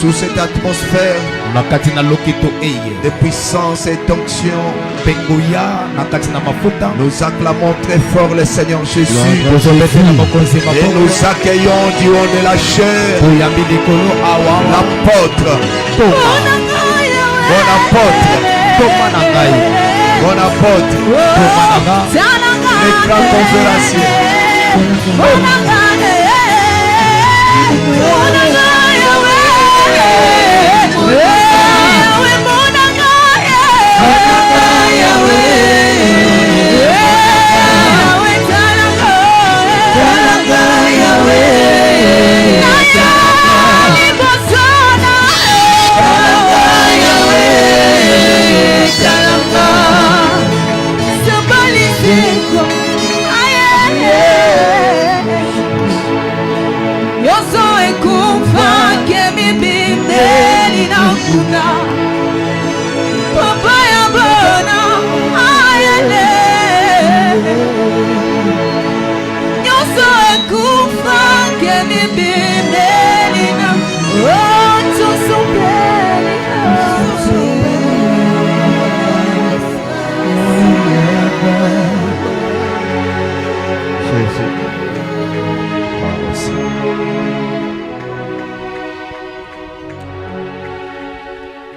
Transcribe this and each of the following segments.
Sous cette atmosphère de puissance et d'onction, nous acclamons très fort le Seigneur Jésus et nous accueillons du haut de la chair l'apôtre, mon apôtre, le grand conférencier.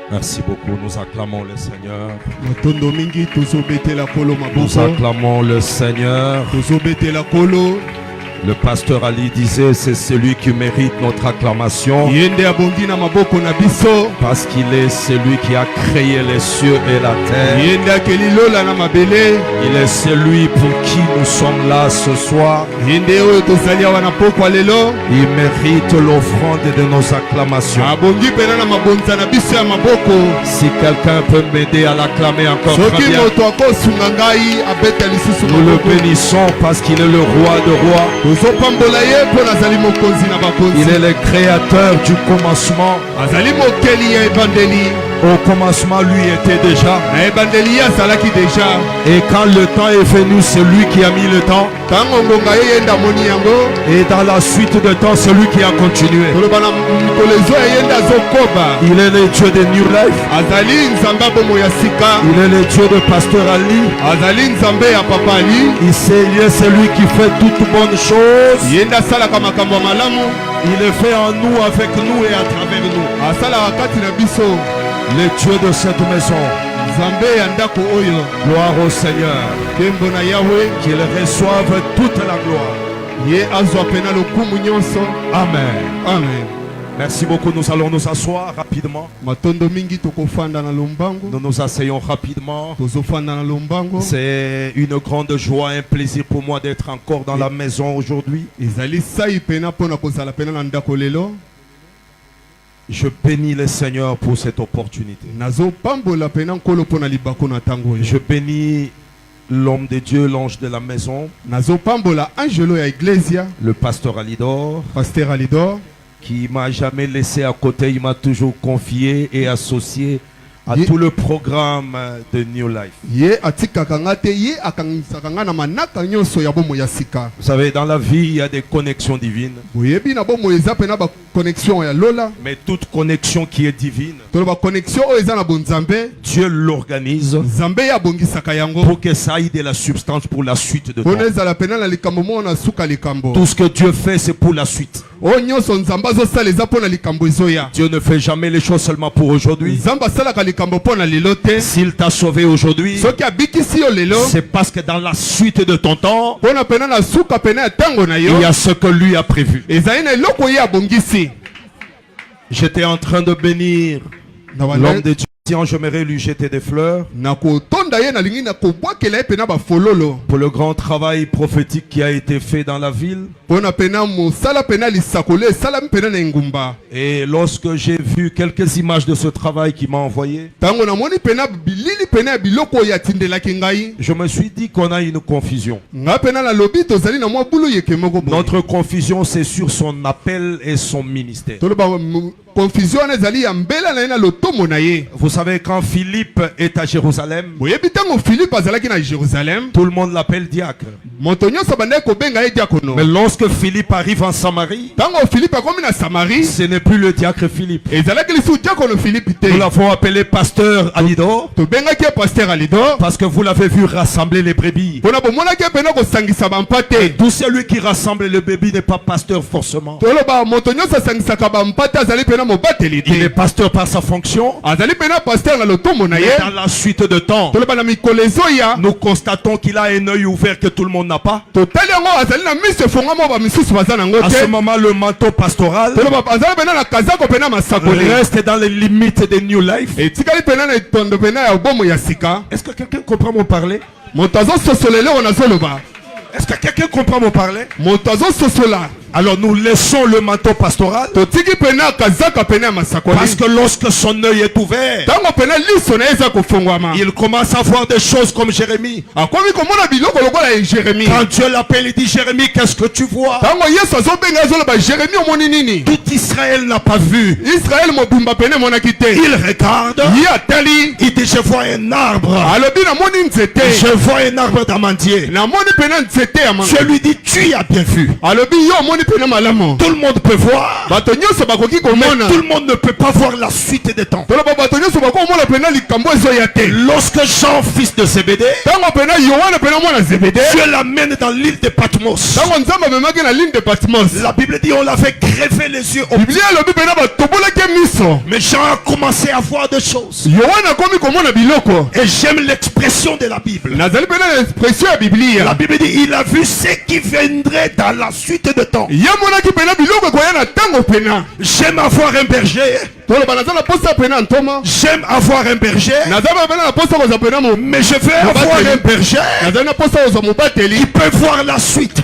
Merci beaucoup, nous acclamons le Seigneur. Nous acclamons le Seigneur. Le pasteur Ali disait, c'est celui qui mérite notre acclamation parce qu'il est celui qui a créé les cieux et la terre. Il est celui pour qui nous sommes là ce soir. Il mérite l'offrande de nos acclamations. Si quelqu'un peut m'aider à l'acclamer encore très bien, nous le bénissons parce qu'il est le roi de rois. Il est le créateur du commencement. Au commencement, lui était déjà. Et quand le temps est venu, c'est lui qui a mis le temps. Et dans la suite de temps, c'est lui qui a continué. Il est le Dieu de New Life. Il est le Dieu de Pasteur Ali. Il est celui qui fait toutes bonnes choses. Il le fait en nous, avec nous et à travers nous. Le Dieu de cette maison. Gloire au Seigneur. Qu'il reçoive toute la gloire. Amen. Amen. Merci beaucoup. Nous allons nous asseoir rapidement. Nous nous asseyons rapidement. C'est une grande joie, un plaisir pour moi d'être encore dans la maison aujourd'hui. Je bénis le Seigneur pour cette opportunité. Je bénis l'homme de Dieu, l'ange de la maison, le pasteur Alidor, qui m'a jamais laissé à côté. Il m'a toujours confié et associé à tout le programme de New Life. Vous savez, dans la vie, il y a des connexions divines. Mais toute connexion qui est divine, Dieu l'organise pour que ça aille de la substance pour la suite de temps. Tout ce que Dieu fait, c'est pour la suite. Dieu ne fait jamais les choses seulement pour aujourd'hui. S'il t'a sauvé aujourd'hui, c'est parce que dans la suite de ton temps, il y a ce que lui a prévu. J'étais en train de bénir l'homme de Dieu j'aimerais lui jeter des fleurs pour le grand travail prophétique qui a été fait dans la ville. Et lorsque j'ai vu quelques images de ce travail qu'il m'a envoyé, je me suis dit qu'on a une confusion. Notre confusion, c'est sur son appel et son ministère. Vous savez, quand Philippe est à Jérusalem, tout le monde l'appelle diacre. Mais lorsque Philippe arrive en Samarie, ce n'est plus le diacre Philippe. Nous l'avons appelé pasteur Alidor, parce que vous l'avez vu rassembler les brebis. Et tout celui qui rassemble les brebis n'est pas pasteur forcément. Il est pasteur par sa fonction. Mais dans la suite de temps, nous constatons qu'il a un œil ouvert que tout le monde n'a pas. À ce moment, le manteau pastoral reste dans les limites de New Life. Est-ce que quelqu'un comprend mon parler? Est-ce que quelqu'un comprend mon parler? Alors nous laissons le manteau pastoral, parce que lorsque son œil est ouvert, il commence à voir des choses comme Jérémie. Quand Dieu l'appelle, il dit: Jérémie, qu'est-ce que tu vois? Tout Israël n'a pas vu. Il regarde, il dit: je vois un arbre. Je vois un arbre d'amandier. Je lui dis: tu as bien vu. Tout le monde peut voir, mais tout le monde ne peut pas voir la suite des temps. Lorsque Jean, fils de Zébédée, Dieu l'amène dans l'île de Patmos. La Bible dit on l'avait grevé les yeux. Mais Jean a commencé à voir des choses. Et j'aime l'expression de la Bible. La Bible dit il a vu ce qui viendrait dans la suite de temps. J'aime avoir un berger. J'aime avoir un berger. Mais je veux avoir un berger qui peut voir la suite.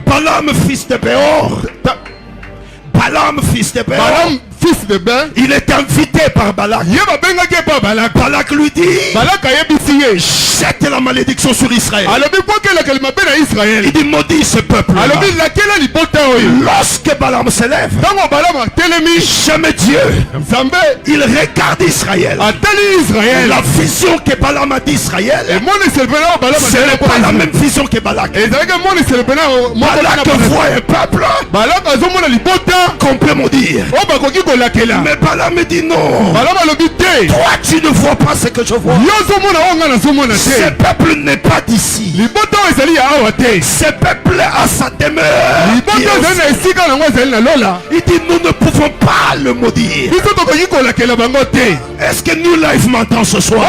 Balaam, fils de Béor. Balaam, fils de Béor. Il est invité par Balak. Balak lui dit: jette la malédiction sur Israël. Il dit: maudit ce peuple. Lorsque Balaam se lève, j'aime Dieu. Il regarde Israël. La vision que Balaam a d'Israël, ce n'est pas la même vision que Balak. Balak voit un peuple qu'on peut maudire. Mais Balaam me dit: non. Toi tu ne vois pas ce que je vois. Ce peuple n'est pas d'ici. Ce peuple a sa demeure. Il dit: nous ne pouvons pas le maudire. Est-ce que New Life m'entend ce soir?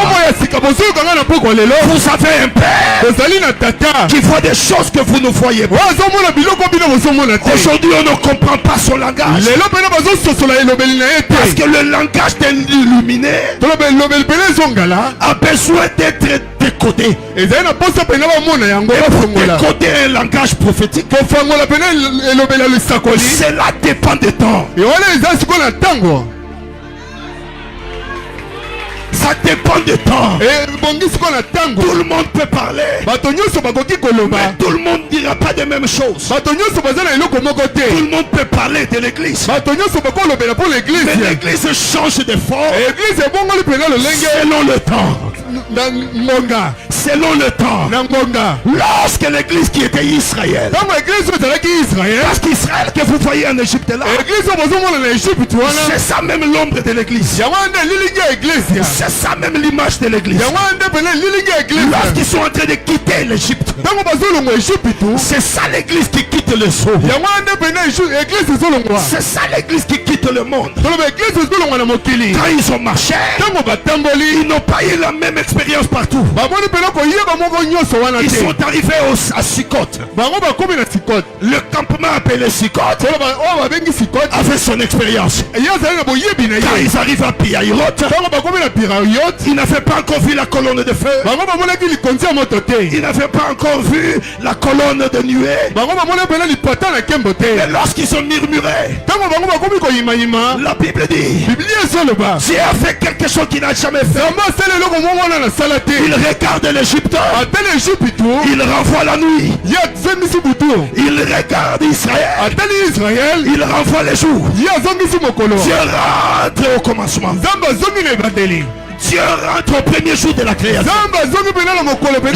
Vous avez un père qui voit des choses que vous ne voyez pas. Aujourd'hui on ne comprend pas son langage, parce que le langage d'un illuminé a besoin d'être décodé. Et pour décoder un langage prophétique, cela dépend du temps. Ça dépend du temps. Tout le monde peut parler, mais tout le monde ne dira pas de même chose. Tout le monde peut parler de l'église, mais l'église change de forme selon le temps. Selon le temps. Lorsque l'église qui était Israël, parce qu'Israël que vous voyez en Égypte là, c'est ça même l'ombre de l'église. C'est ça même l'image de l'église. Lorsqu'ils sont en train de quitter l'Égypte, c'est ça l'église qui quitte les eaux. C'est ça l'église qui quitte le monde. Quand ils ont marché, ils n'ont pas eu la même expérience partout. Ils sont arrivés à Sukkot. Le campement appelé Sukkot avait son expérience. Quand ils arrivent à Pihaïroth, ils n'avaient pas encore vu la colonne de feu. Ils n'avaient pas encore vu la colonne de nuée. Mais lorsqu'ils ont murmuré, la Bible dit, Dieu a fait quelque chose qu'il n'a jamais fait. Il regarde l'Égypte. Il renvoie la nuit. Il regarde Israël. Il renvoie les jours. Dieu rentre au commencement. Dieu rentre au premier jour de la création.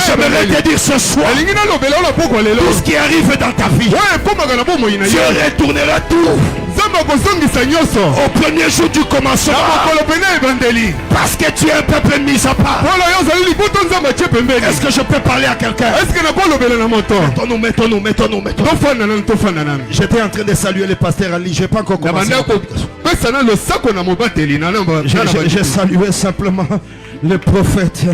J'aimerais te dire ce soir, tout ce qui arrive dans ta vie, Dieu retournera tout au premier jour du commencement. Parce que tu es un peuple mis à part. Est-ce que je peux parler à quelqu'un? Mettons-nous. J'étais en train de saluer le pasteur Ali. Je n'ai pas encore commencé. J'ai salué simplement le prophète.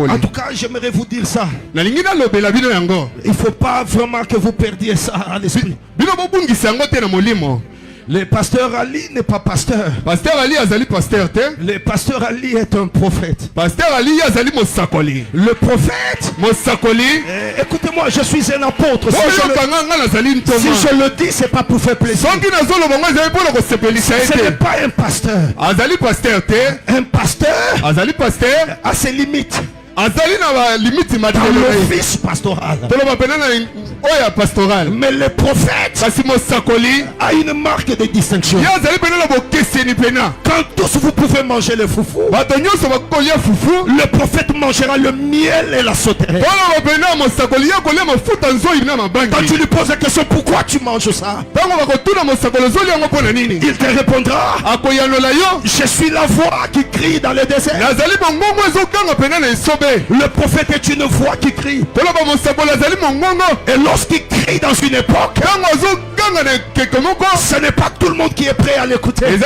En tout cas, j'aimerais vous dire ça. Il ne faut pas vraiment que vous perdiez ça à l'esprit. Le pasteur Ali n'est pas pasteur. Le pasteur Ali est un prophète. Le prophète. Écoutez-moi, je suis un apôtre. Si je le dis, c'est pas pour faire plaisir. Ce n'est pas un pasteur. Un pasteur a ses limites. Dans l'office pastoral. Mais le prophète a une marque de distinction. Quand tous vous pouvez manger le foufou, le prophète mangera le miel et la sauterelle. Quand tu lui poses la question, pourquoi tu manges ça, il te répondra, je suis la voix qui crie dans le désert. Le prophète est une voix qui crie. Et lorsqu'il crie dans une époque, ce n'est pas tout le monde qui est prêt à l'écouter. On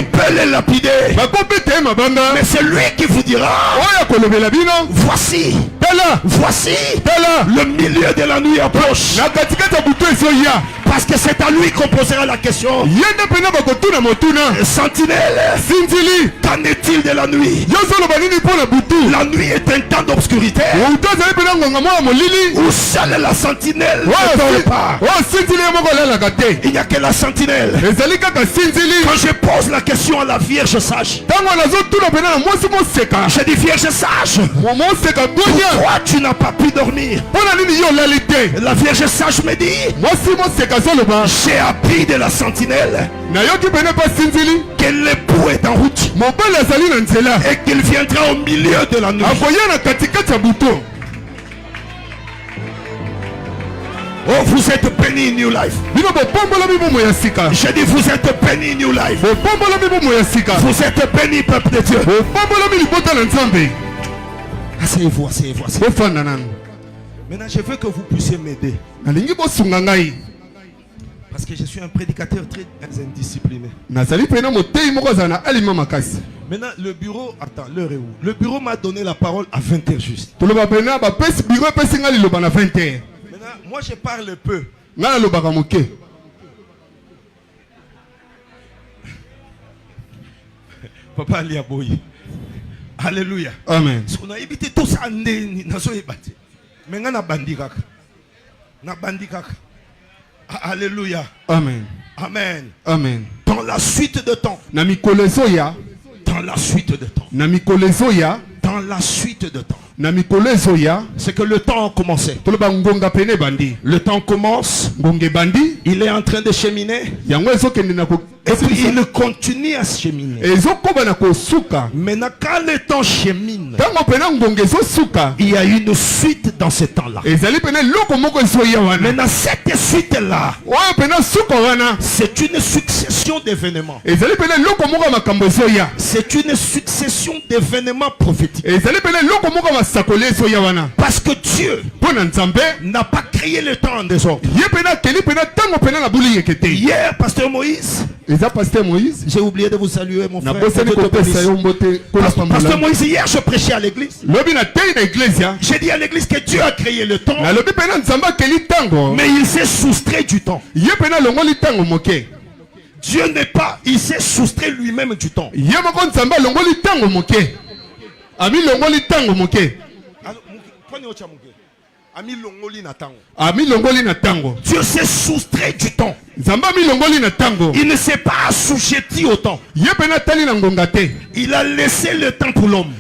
peut le lapider, mais c'est lui qui vous dira, voici le milieu de la nuit approche. Parce que c'est à lui qu'on posera la question. Sentinelle, qu'en est-il de la nuit? La nuit est un temps d'obscurité où seule la sentinelle ne dort pas. Il n'y a que la sentinelle. Quand je pose la question à la Vierge sage, je dis Vierge sage, pourquoi tu n'as pas pu dormir? La Vierge sage me dit, j'ai appris de la sentinelle que l'époux est en route et qu'il viendra au milieu de la nuit. Oh, vous êtes bénis New Life. J'ai dit vous êtes bénis New Life. Vous êtes bénis peuple de Dieu. Asseyez-vous. Maintenant je veux que vous puissiez m'aider. Parce que je suis un prédicateur très indiscipliné. Maintenant le bureau, attends, l'heure est où? Le bureau m'a donné la parole à 20h juste. Maintenant moi je parle peu. Papa Liaboyi. Alléluia. Amen. On a évité tout ça. Mais on a bandi kaka. Alléluia. Amen. Amen. Amen. Dans la suite de temps. Dans la suite de temps. Dans la suite de temps. C'est que le temps a commencé. Le temps commence. Il est en train de cheminer. Et puis il continue à cheminer. Maintenant, quand le temps chemine, il y a une suite dans ce temps-là. Maintenant, cette suite-là, c'est une succession d'événements. C'est une succession d'événements prophétiques. Parce que Dieu n'a pas créé le temps en désordre. Hier, Pasteur Moïse, j'ai oublié de vous saluer, mon frère. Pasteur Moïse, hier je prêchais à l'église. J'ai dit à l'église que Dieu a créé le temps, mais il s'est soustrait du temps. Dieu n'est pas, il s'est soustrait lui-même du temps. Dieu s'est soustrait du temps. Il ne s'est pas assujetti au temps. Il a laissé le temps pour l'homme.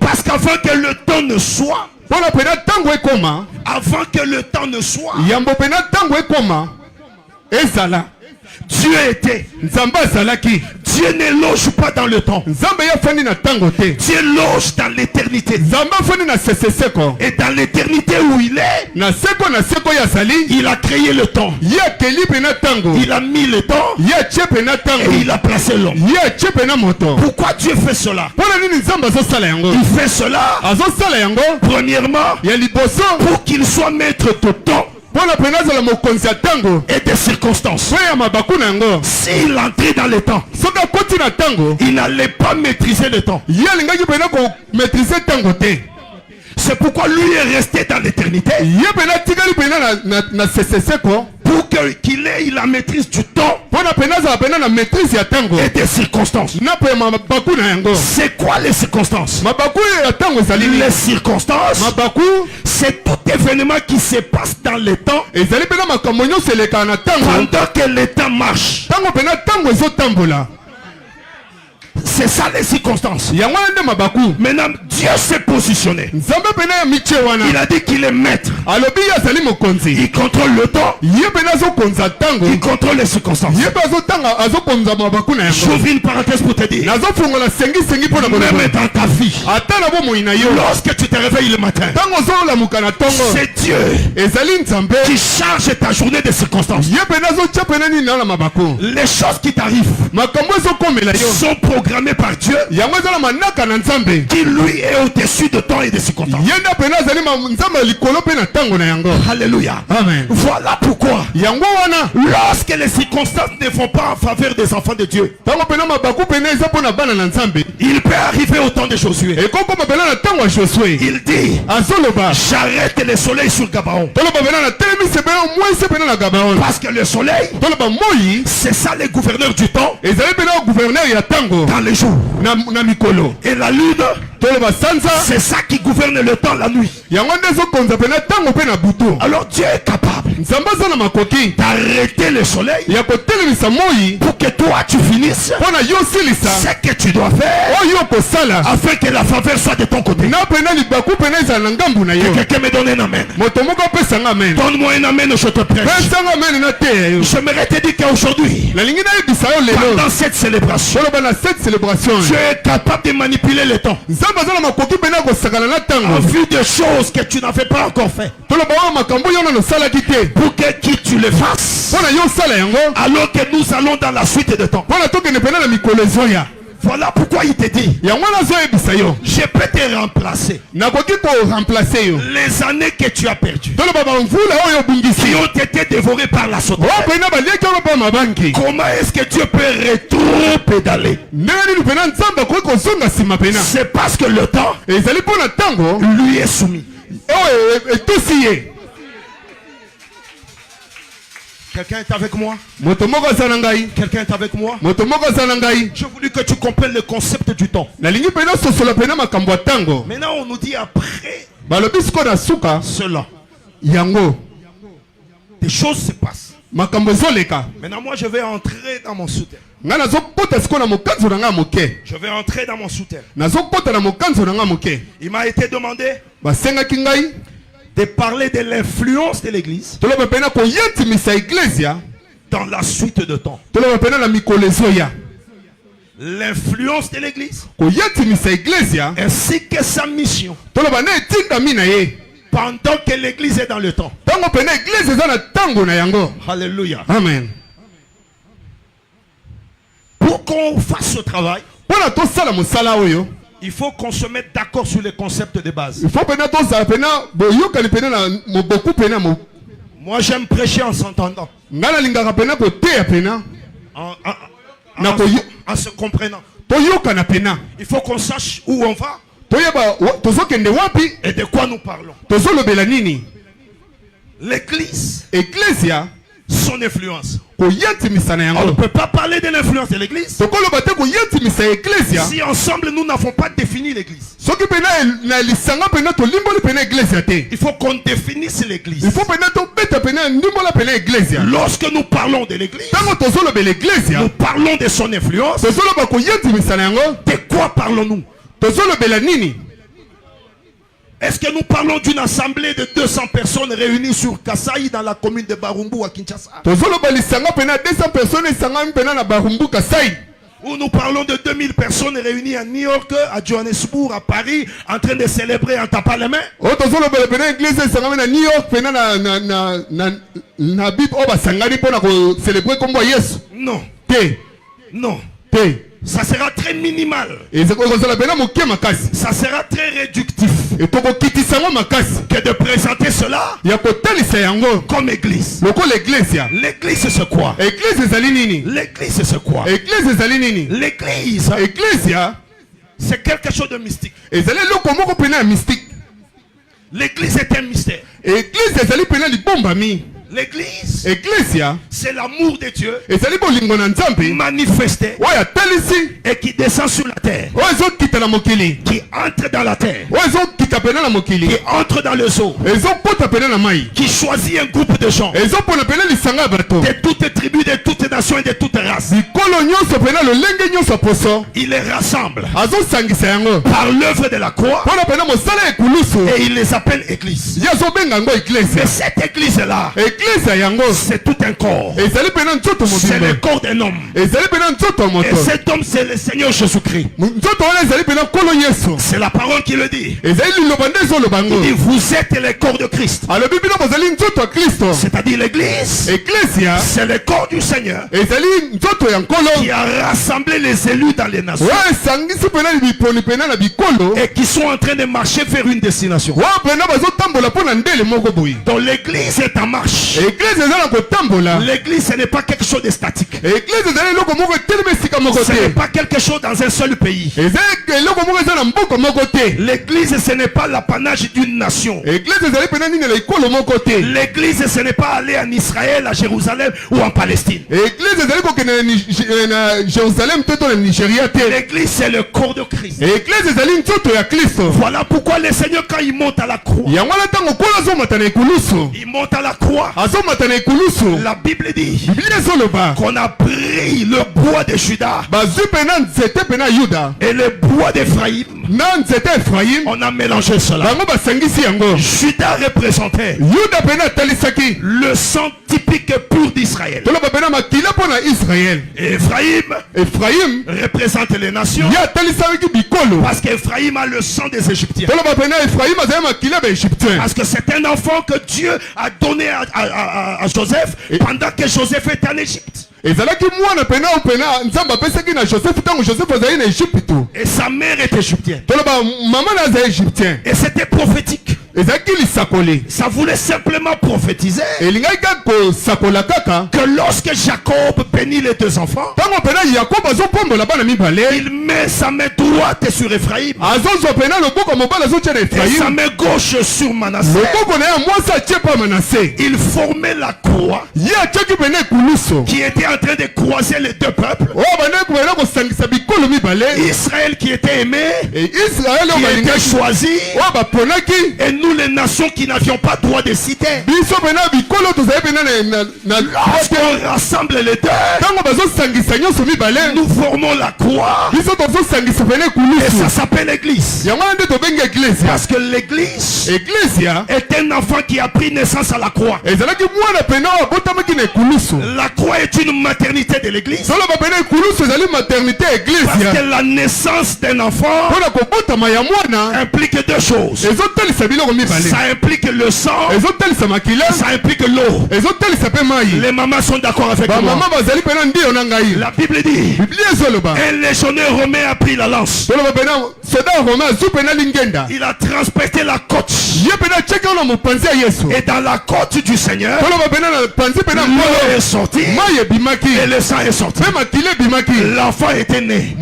Parce qu'avant que le temps ne soit, Dieu était. Dieu ne loge pas dans le temps. Dieu loge dans l'éternité. Et dans l'éternité où il est, il a créé le temps. Il a mis le temps. Et il a placé l'homme. Pourquoi Dieu fait cela? Il fait cela premièrement pour qu'il soit maître de temps et des circonstances. S'il entrait dans le temps, il n'allait pas maîtriser le temps. C'est pourquoi lui est resté dans l'éternité. Pour qu'il ait la maîtrise du temps et des circonstances. C'est quoi les circonstances? Les circonstances, c'est tout événement qui se passe dans le temps pendant que le temps marche. C'est ça les circonstances. Maintenant, Dieu s'est positionné. Il a dit qu'il est maître. Il contrôle le temps. Il contrôle les circonstances. J'ouvre une parenthèse pour te dire. Même dans ta vie, lorsque tu te réveilles le matin, c'est Dieu qui charge ta journée de circonstances. Les choses qui t'arrivent sont programmées par Dieu, qui lui est au-dessus de temps et de circonstances. Alléluia. Amen. Voilà pourquoi lorsque les circonstances ne vont pas en faveur des enfants de Dieu, il peut arriver au temps de Josué. Il dit, j'arrête le soleil sur Gabaon. Parce que le soleil, c'est ça les gouverneurs du temps dans les jours. Et la lune, c'est ça qui gouverne le temps la nuit. Alors Dieu est capable d'arrêter le soleil pour que toi tu finisses ce que tu dois faire afin que la faveur soit de ton côté. Que quelqu'un me donne un amen. Donne-moi un amen, je te prêche. J'aimerais te dire qu'aujourd'hui, pendant cette célébration, Dieu est capable de manipuler le temps en vue de choses que tu n'avais pas encore fait, pour que qui tu le fasses alors que nous allons dans la suite de temps. Voilà pourquoi il te dit, je peux te remplacer les années que tu as perdues, qui ont été dévorées par la sauterelle. Comment est-ce que Dieu peut rétro-pédaler? C'est parce que le temps lui est soumis. Quelqu'un est avec moi? Quelqu'un est avec moi? J'ai voulu que tu comprennes le concept du temps. Maintenant on nous dit après cela, des choses se passent. Maintenant moi je vais entrer dans mon souterrain. Je vais entrer dans mon souterrain. Il m'a été demandé de parler de l'influence de l'église dans la suite de temps. L'influence de l'église ainsi que sa mission pendant que l'église est dans le temps. Alléluia. Amen. Pour qu'on fasse ce travail, il faut qu'on se mette d'accord sur les concepts de base. Moi j'aime prêcher en s'entendant, en se comprenant. Il faut qu'on sache où on va et de quoi nous parlons. L'église, son influence. On ne peut pas parler de l'influence de l'église si ensemble nous n'avons pas défini l'église. Il faut qu'on définisse l'église. Lorsque nous parlons de l'église, nous parlons de son influence. De quoi parlons-nous? Est-ce que nous parlons d'une assemblée de 200 personnes réunies sur Kasai dans la commune de Barumbu à Kinshasa? Ou nous parlons de 2000 personnes réunies à New York, à Johannesburg, à Paris, en train de célébrer en tapant les mains? Non. Non. Ça sera très minimal. Ça sera très réductif que de présenter cela comme église. L'église c'est quoi? L'église c'est quoi? L'église c'est quelque chose de mystique. L'église est un mystère. L'église, c'est l'amour de Dieu manifesté et qui descend sur la terre, qui entre dans la terre, qui entre dans le zoo, qui choisit un groupe de gens de toutes tribus, de toutes nations et de toutes races. Il les rassemble par l'œuvre de la croix et il les appelle église. Mais cette église-là, c'est tout un corps. C'est le corps d'un homme. Et cet homme, c'est le Seigneur Jésus-Christ. C'est la parole qui le dit. Il dit, vous êtes le corps de Christ. C'est-à-dire l'église, c'est le corps du Seigneur qui a rassemblé les élus dans les nations et qui sont en train de marcher vers une destination. Donc l'église est en marche. L'église, ce n'est pas quelque chose de statique. Ce n'est pas quelque chose dans un seul pays. L'église, ce n'est pas l'apanage d'une nation. L'église, ce n'est pas aller en Israël, à Jérusalem ou en Palestine. L'église, c'est le corps de Christ. Voilà pourquoi le Seigneur, quand il monte à la croix, il monte à la croix. La Bible dit qu'on a pris le bois de Juda et le bois d'Ephraïm. On a mélangé cela. Juda représentait le sang typique pur d'Israël. Et Ephraïm représente les nations parce qu'Ephraïm a le sang des Égyptiens. Parce que c'est un enfant que Dieu a donné à Joseph pendant que Joseph était en Égypte. Et sa mère était égyptienne. Et c'était prophétique. Ça voulait simplement prophétiser que lorsque Jacob bénit les deux enfants, il met sa main droite sur Ephraïm et sa main gauche sur Manassé. Il formait la croix qui était en train de croiser les deux peuples Israël qui était aimé, qui était choisi, et nous les nations qui n'avions pas droit de citer. Lorsqu'on rassemble les deux, nous formons la croix, et ça s'appelle l'église. Parce que l'église est un enfant qui a pris naissance à la croix. La croix est une maternité de l'église. Parce que la naissance d'un enfant implique deux choses. Ça implique le sang, ça implique l'eau. Les mamans sont d'accord avec moi. La Bible dit, un légionnaire romain a pris la lance. Il a transpercé la côte. Et dans la côte du Seigneur, l'eau est sortie et le sang est sorti. L'enfant était né.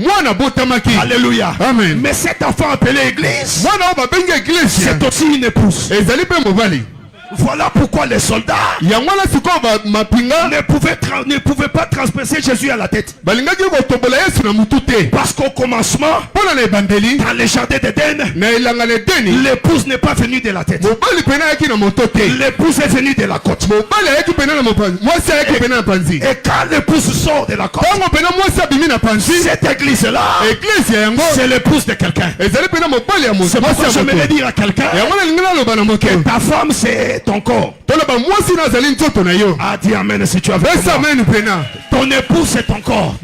Alléluia. Amen. Mais cet enfant appelé église, c'est aussi une épouse. Voilà pourquoi les soldats ne pouvaient pas transpercer Jésus à la tête. Parce qu'au commencement, dans les jardins d'Éden, l'épouse n'est pas venue de la tête. L'épouse est venue de la côte. Et quand l'épouse sort de la côte, cette église-là, c'est l'épouse de quelqu'un. C'est pourquoi je vais dire à quelqu'un que ta femme c'est ton corps. Ah, dis amen si tu as vu. Ton épouse c'est ton corps.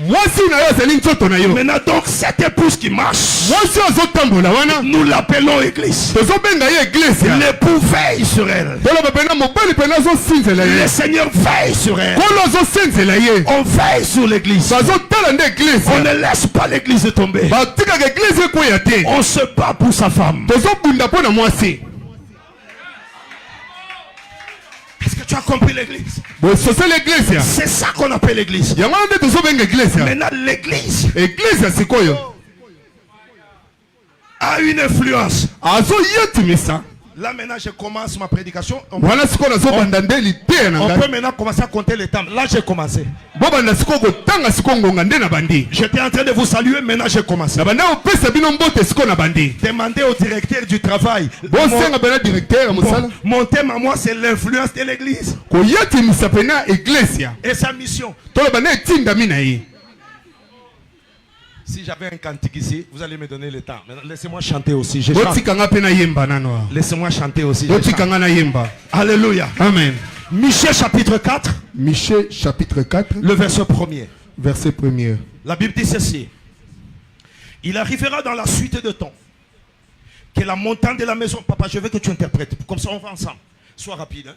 Maintenant donc cette épouse qui marche, nous l'appelons église. L'époux veille sur elle. Le Seigneur veille sur elle. On veille sur l'église. On ne laisse pas l'église tomber. On se bat pour sa femme. Est-ce que tu as compris l'église? C'est ça qu'on appelle l'église. Maintenant l'église a une influence. Là maintenant je commence ma prédication. On peut maintenant commencer à compter les temps. Là j'ai commencé. J'étais en train de vous saluer, maintenant j'ai commencé. Demandez au directeur du travail. Mon thème à moi c'est l'influence de l'église et sa mission. Si j'avais un cantique ici, vous allez me donner le temps. Laissez-moi chanter aussi. Laissez-moi chanter aussi. Alléluia. Amen. Michée chapitre 4. Michée chapitre 4. Le verset 1er. Verset 1er. La Bible dit ceci. Il arrivera dans la suite de temps que la montagne de la maison. Papa, je veux que tu interprètes. Comme ça, on va ensemble. Sois rapide. Hein?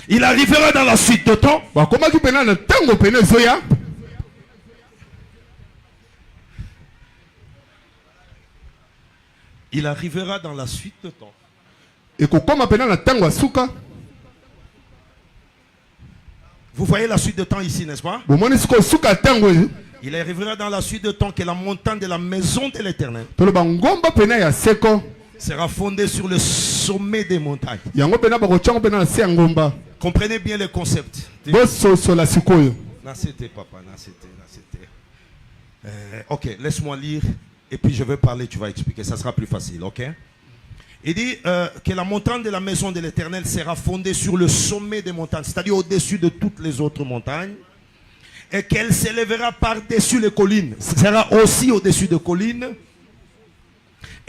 Il arrivera dans la suite de temps. Il arrivera dans la suite de temps. Vous voyez la suite de temps ici, n'est-ce pas? Il arrivera dans la suite de temps que la montagne de la maison de l'Éternel sera fondée sur le sommet des montagnes. Comprenez bien le concept. Ok, laisse-moi lire et puis je vais parler, tu vas expliquer, ça sera plus facile, ok? Il dit que la montagne de la maison de l'Éternel sera fondée sur le sommet des montagnes, c'est-à-dire au-dessus de toutes les autres montagnes, et qu'elle s'élèvera par-dessus les collines, sera aussi au-dessus des collines,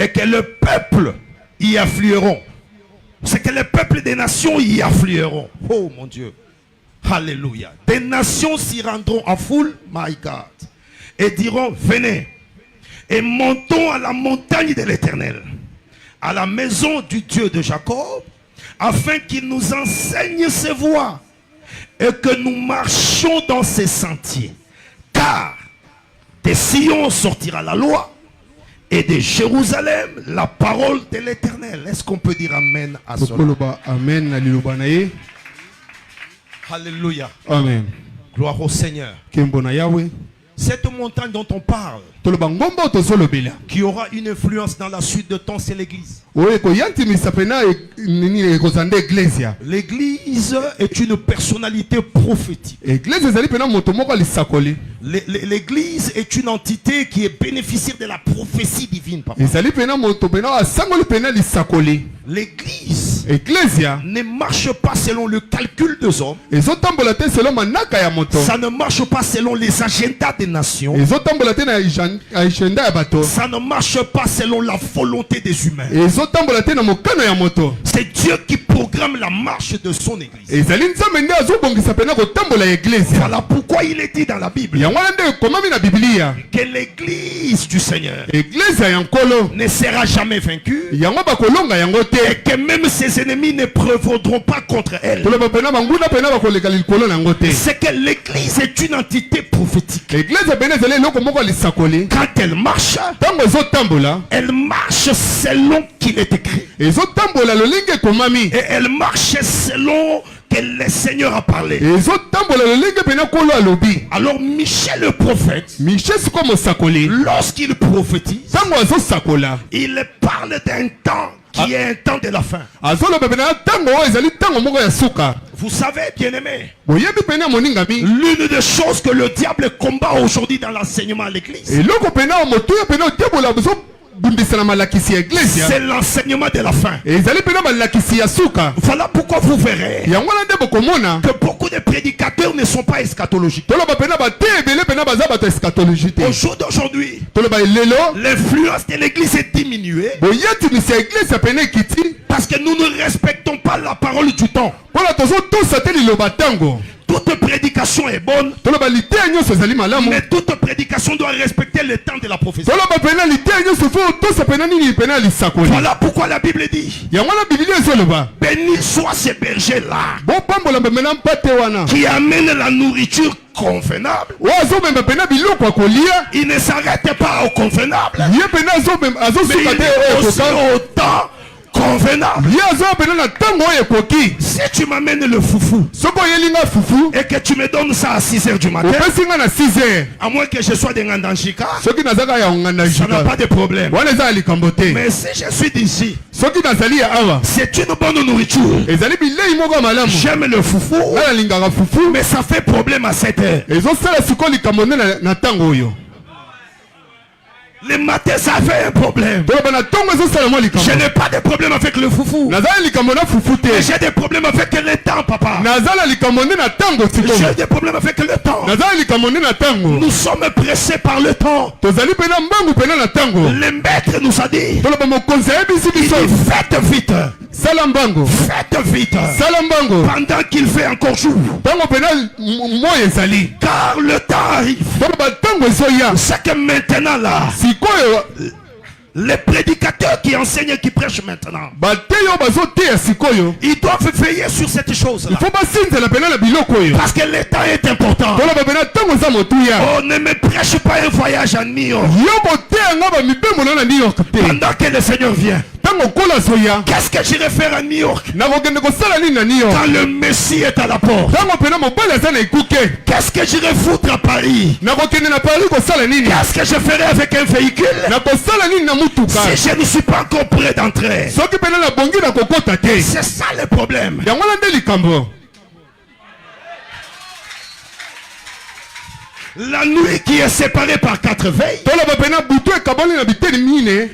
et que le peuple y afflueront. C'est que le peuple des nations y afflueront. Oh mon Dieu. Alléluia. Des nations s'y rendront en foule, my God, et diront, venez, et montons à la montagne de l'Éternel, à la maison du Dieu de Jacob, afin qu'il nous enseigne ses voies, et que nous marchions dans ses sentiers. Car de Sion sortira la loi, et de Jérusalem la parole de l'Éternel. Est-ce qu'on peut dire amen à cela? Amen. Alléluia. Amen. Gloire au Seigneur. Cette montagne dont on parle, qui aura une influence dans la suite de temps, c'est l'église. L'église est une personnalité prophétique. L'église est une entité qui est bénéficiaire de la prophétie divine. L'église ne marche pas selon le calcul des hommes. Ça ne marche pas selon les agendas des nations. Ça ne marche pas selon la volonté des humains. C'est Dieu qui programme la marche de son église. Voilà pourquoi il est dit dans la Bible que l'église du Seigneur ne sera jamais vaincue et que même ses ennemis ne prévaudront pas contre elle. C'est que l'église est une entité prophétique. Quand elle marche selon qu'il est écrit. Et elle marche selon que le Seigneur a parlé. Alors Michel le prophète, lorsqu'il prophétise, il parle d'un temps qui est un temps de la fin. Vous savez, bien-aimés, l'une des choses que le diable combat aujourd'hui dans l'enseignement à l'église, c'est l'enseignement de la fin. Voilà pourquoi vous verrez que beaucoup de prédicateurs ne sont pas eschatologiques. Au jour d'aujourd'hui, l'influence de l'église est diminuée parce que nous ne respectons pas la parole du temps. Toute prédication est bonne, mais toute prédication doit respecter le temps de la prophétie. Voilà pourquoi la Bible dit: béni soit ce berger-là qui amène la nourriture convenable. Il ne s'arrête pas au convenable, mais il est aussi au temps convenable. Si tu m'amènes le foufou et que tu me donnes ça à 6h du matin, à moins que je sois de Ngandanjika, ça n'a pas de problème. Mais si je suis d'ici, c'est une bonne nourriture. J'aime le foufou, mais ça fait problème à 7h. Le matin, ça fait un problème. Je n'ai pas de problème avec le foufou. Mais j'ai des problèmes avec le temps, papa. J'ai des problèmes avec le temps. Nous sommes pressés par le temps. Le maître nous a dit, faites vite. Faites vite. Pendant qu'il fait encore jour. Car le temps arrive. C'est que maintenant là, les prédicateurs qui enseignent et qui prêchent maintenant, ils doivent veiller sur cette chose-là. Parce que le temps est important. On ne me prêche pas un voyage à New York pendant que le Seigneur vient. Qu'est-ce que j'irai faire à New York quand le Messie est à la porte? Qu'est-ce que j'irai foutre à Paris? Qu'est-ce que je ferai avec un véhicule si je ne suis pas encore prêt d'entrer? C'est ça le problème. La nuit qui est séparée par 4 veilles,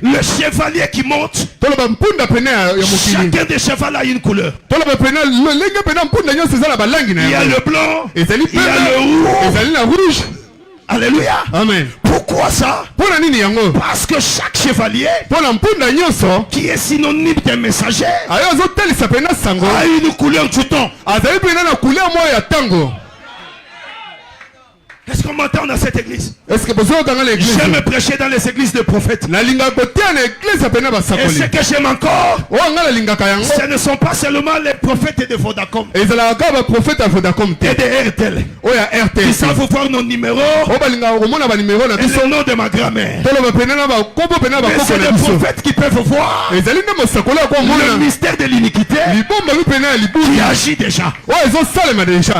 le chevalier qui monte, chacun des chevaux a une couleur. Il y a le blanc, il y a le rouge. Alléluia. Amen. Pourquoi ça? Parce que chaque chevalier qui est synonyme d'un messager a une couleur du temps. Est-ce qu'on m'entend dans cette église? J'aime prêcher dans les églises de prophètes. Et ce que j'aime encore, ce ne sont pas seulement les prophètes de Vodacom et de RTL. Ils savent voir nos numéros et le nom de ma grand-mère. Mais c'est les prophètes qui peuvent voir le mystère de l'iniquité qui agit déjà.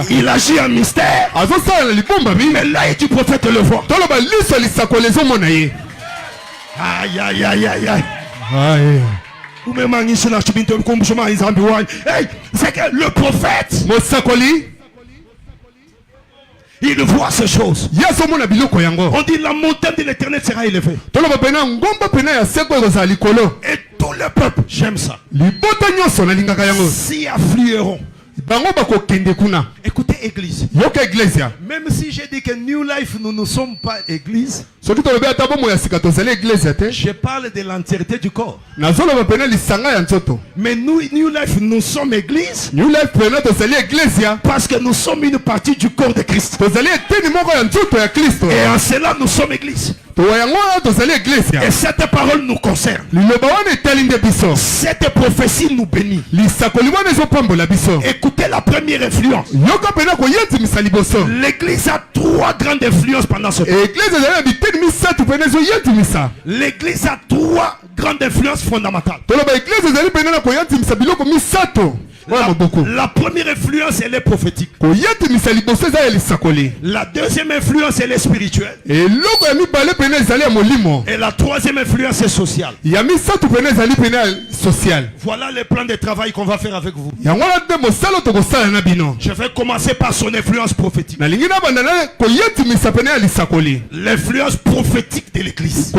Il agit en mystère. mais l'œil du prophète le voit. Aïe, aïe, aïe, aïe, aïe. Hey, c'est que le prophète, il voit ces choses. On dit la montagne de l'éternel sera élevée. Et tout le peuple, j'aime ça, s'y afflueront. Écoutez, église. Même si j'ai dit que New Life, nous ne sommes pas église, je parle de l'entièreté du corps. Mais nous, New Life, nous sommes église parce que nous sommes une partie du corps de Christ. Et en cela, nous sommes église. Et cette parole nous concerne. Cette prophétie nous bénit. Écoutez la première influence. L'église a 3 grandes influences pendant ce temps. L'église a 3 grandes influences fondamentales. La première influence, elle est prophétique. La deuxième influence, elle est spirituelle. Et la troisième influence est sociale. Voilà les plans de travail qu'on va faire avec vous. Je vais commencer par son influence prophétique. L'influence prophétique de l'église.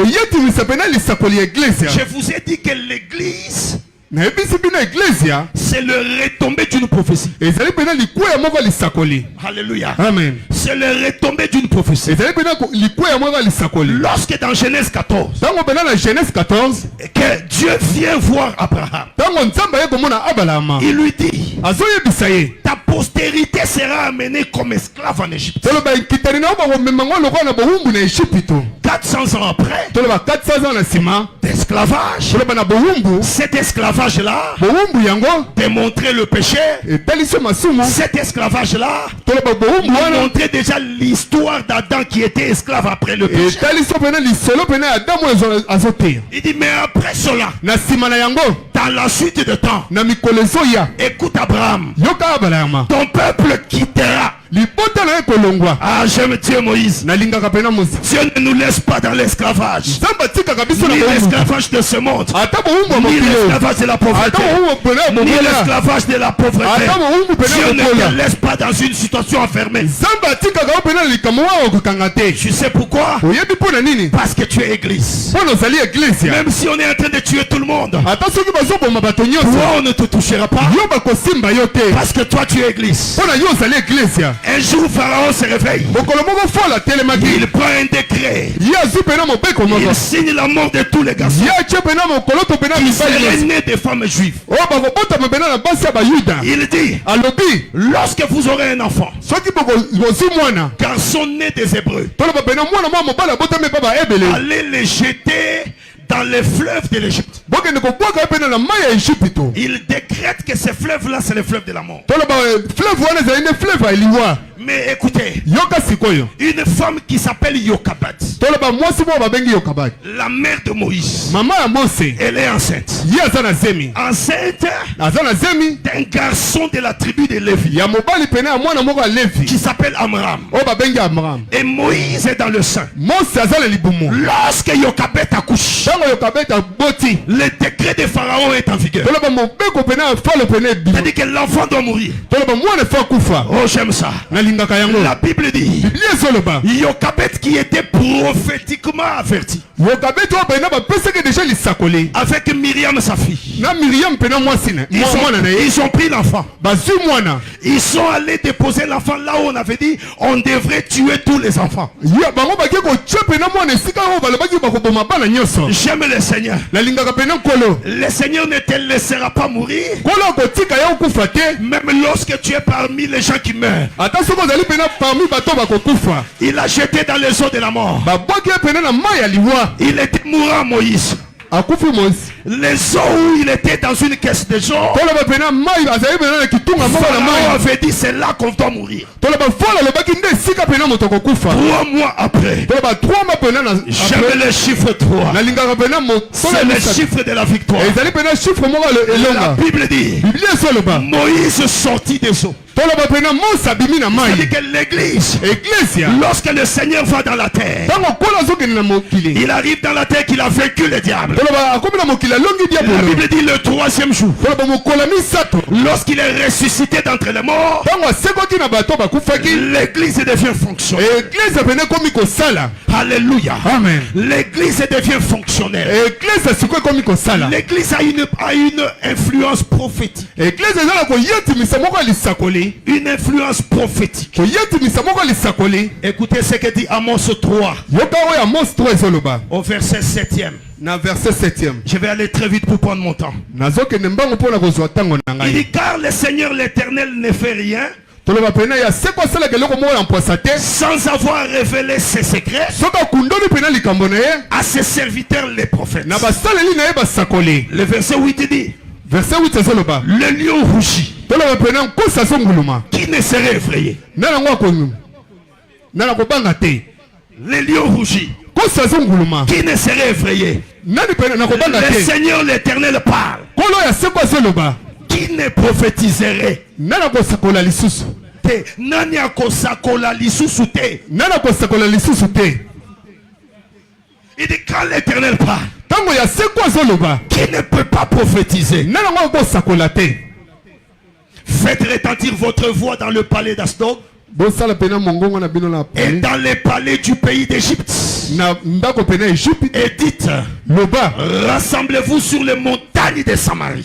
Je vous ai dit que l'église, c'est le retombé d'une prophétie. Alléluia. Amen. C'est le retombé d'une prophétie. Lorsque dans Genèse 14, que Dieu vient voir Abraham, il lui dit, ta postérité sera amenée comme esclave en Égypte. 400 ans après, d'esclavage, cet esclavage-là démontrait le péché. Cet esclavage-là montrait déjà l'histoire d'Adam qui était esclave après le péché. Il dit, mais après cela, dans la suite de temps, écoute Abraham, ton peuple quittera. Ah, j'aime Dieu Moïse. Dieu ne nous laisse pas dans l'esclavage. Ni l'esclavage de ce monde, ni l'esclavage de la pauvreté, ni l'esclavage de la pauvreté. Dieu ne te laisse pas dans une situation enfermée. Tu sais pourquoi? Parce que tu es église. Même si on est en train de tuer tout le monde, toi on ne te touchera pas. Parce que toi tu es église. Un jour Pharaon se réveille. Il prend un décret. Il signe la mort de tous les garçons qui seraient nés des femmes juives. Il dit, lorsque vous aurez un enfant, garçon né des Hébreux, allez les jeter dans les fleuves de l'Égypte. Il décrète que ces fleuves-là, c'est les fleuves de la mort. Mais écoutez, une femme qui s'appelle Yokabat, la mère de Moïse, elle est enceinte. Enceinte d'un garçon de la tribu de Lévi qui s'appelle Amram. Et Moïse est dans le sein. Lorsque Yokabat accouche, le décret de Pharaon est en vigueur. C'est-à-dire que l'enfant doit mourir. Oh, j'aime ça. La Bible dit, Yokabat qui était prophétiquement averti, avec Myriam sa fille, ils ont pris l'enfant. Ils sont allés déposer l'enfant là où on avait dit on devrait tuer tous les enfants. J'aime le Seigneur. Le Seigneur ne te laissera pas mourir, même lorsque tu es parmi les gens qui meurent. Il a jeté dans les eaux de la mort. Il était mourant Moïse. Les eaux où il était dans une caisse de jour, Pharaon avait dit c'est là qu'on doit mourir. 3 mois après, j'aime le chiffre 3. C'est le chiffre de la victoire. La Bible dit, Moïse sortit des eaux. C'est que l'église, lorsque le Seigneur va dans la terre, il arrive dans la terre qu'il a vaincu le diable. La Bible dit le troisième jour, lorsqu'il est ressuscité d'entre les morts, l'église devient fonctionnelle. Alléluia. Amen. L'église devient fonctionnelle. L'église a une influence prophétique. Une influence prophétique. Écoutez ce que dit Amos 3 au verset 7e. Je vais aller très vite pour prendre mon temps. Il dit car le Seigneur l'Éternel ne fait rien sans avoir révélé ses secrets à ses serviteurs les prophètes. Le verset 8 dit le lion rougit, qui ne serait effrayé? Le lion rougit, qui ne serait effrayé? Le Seigneur l'Éternel parle, qui ne prophétiserait? Nani akosakola lisusu te. Il dit quand l'Éternel parle, qui ne peut pas prophétiser? Faites retentir votre voix dans le palais d'Asdod et dans les palais du pays d'Égypte. Et dites, rassemblez-vous sur les montagnes de Samarie.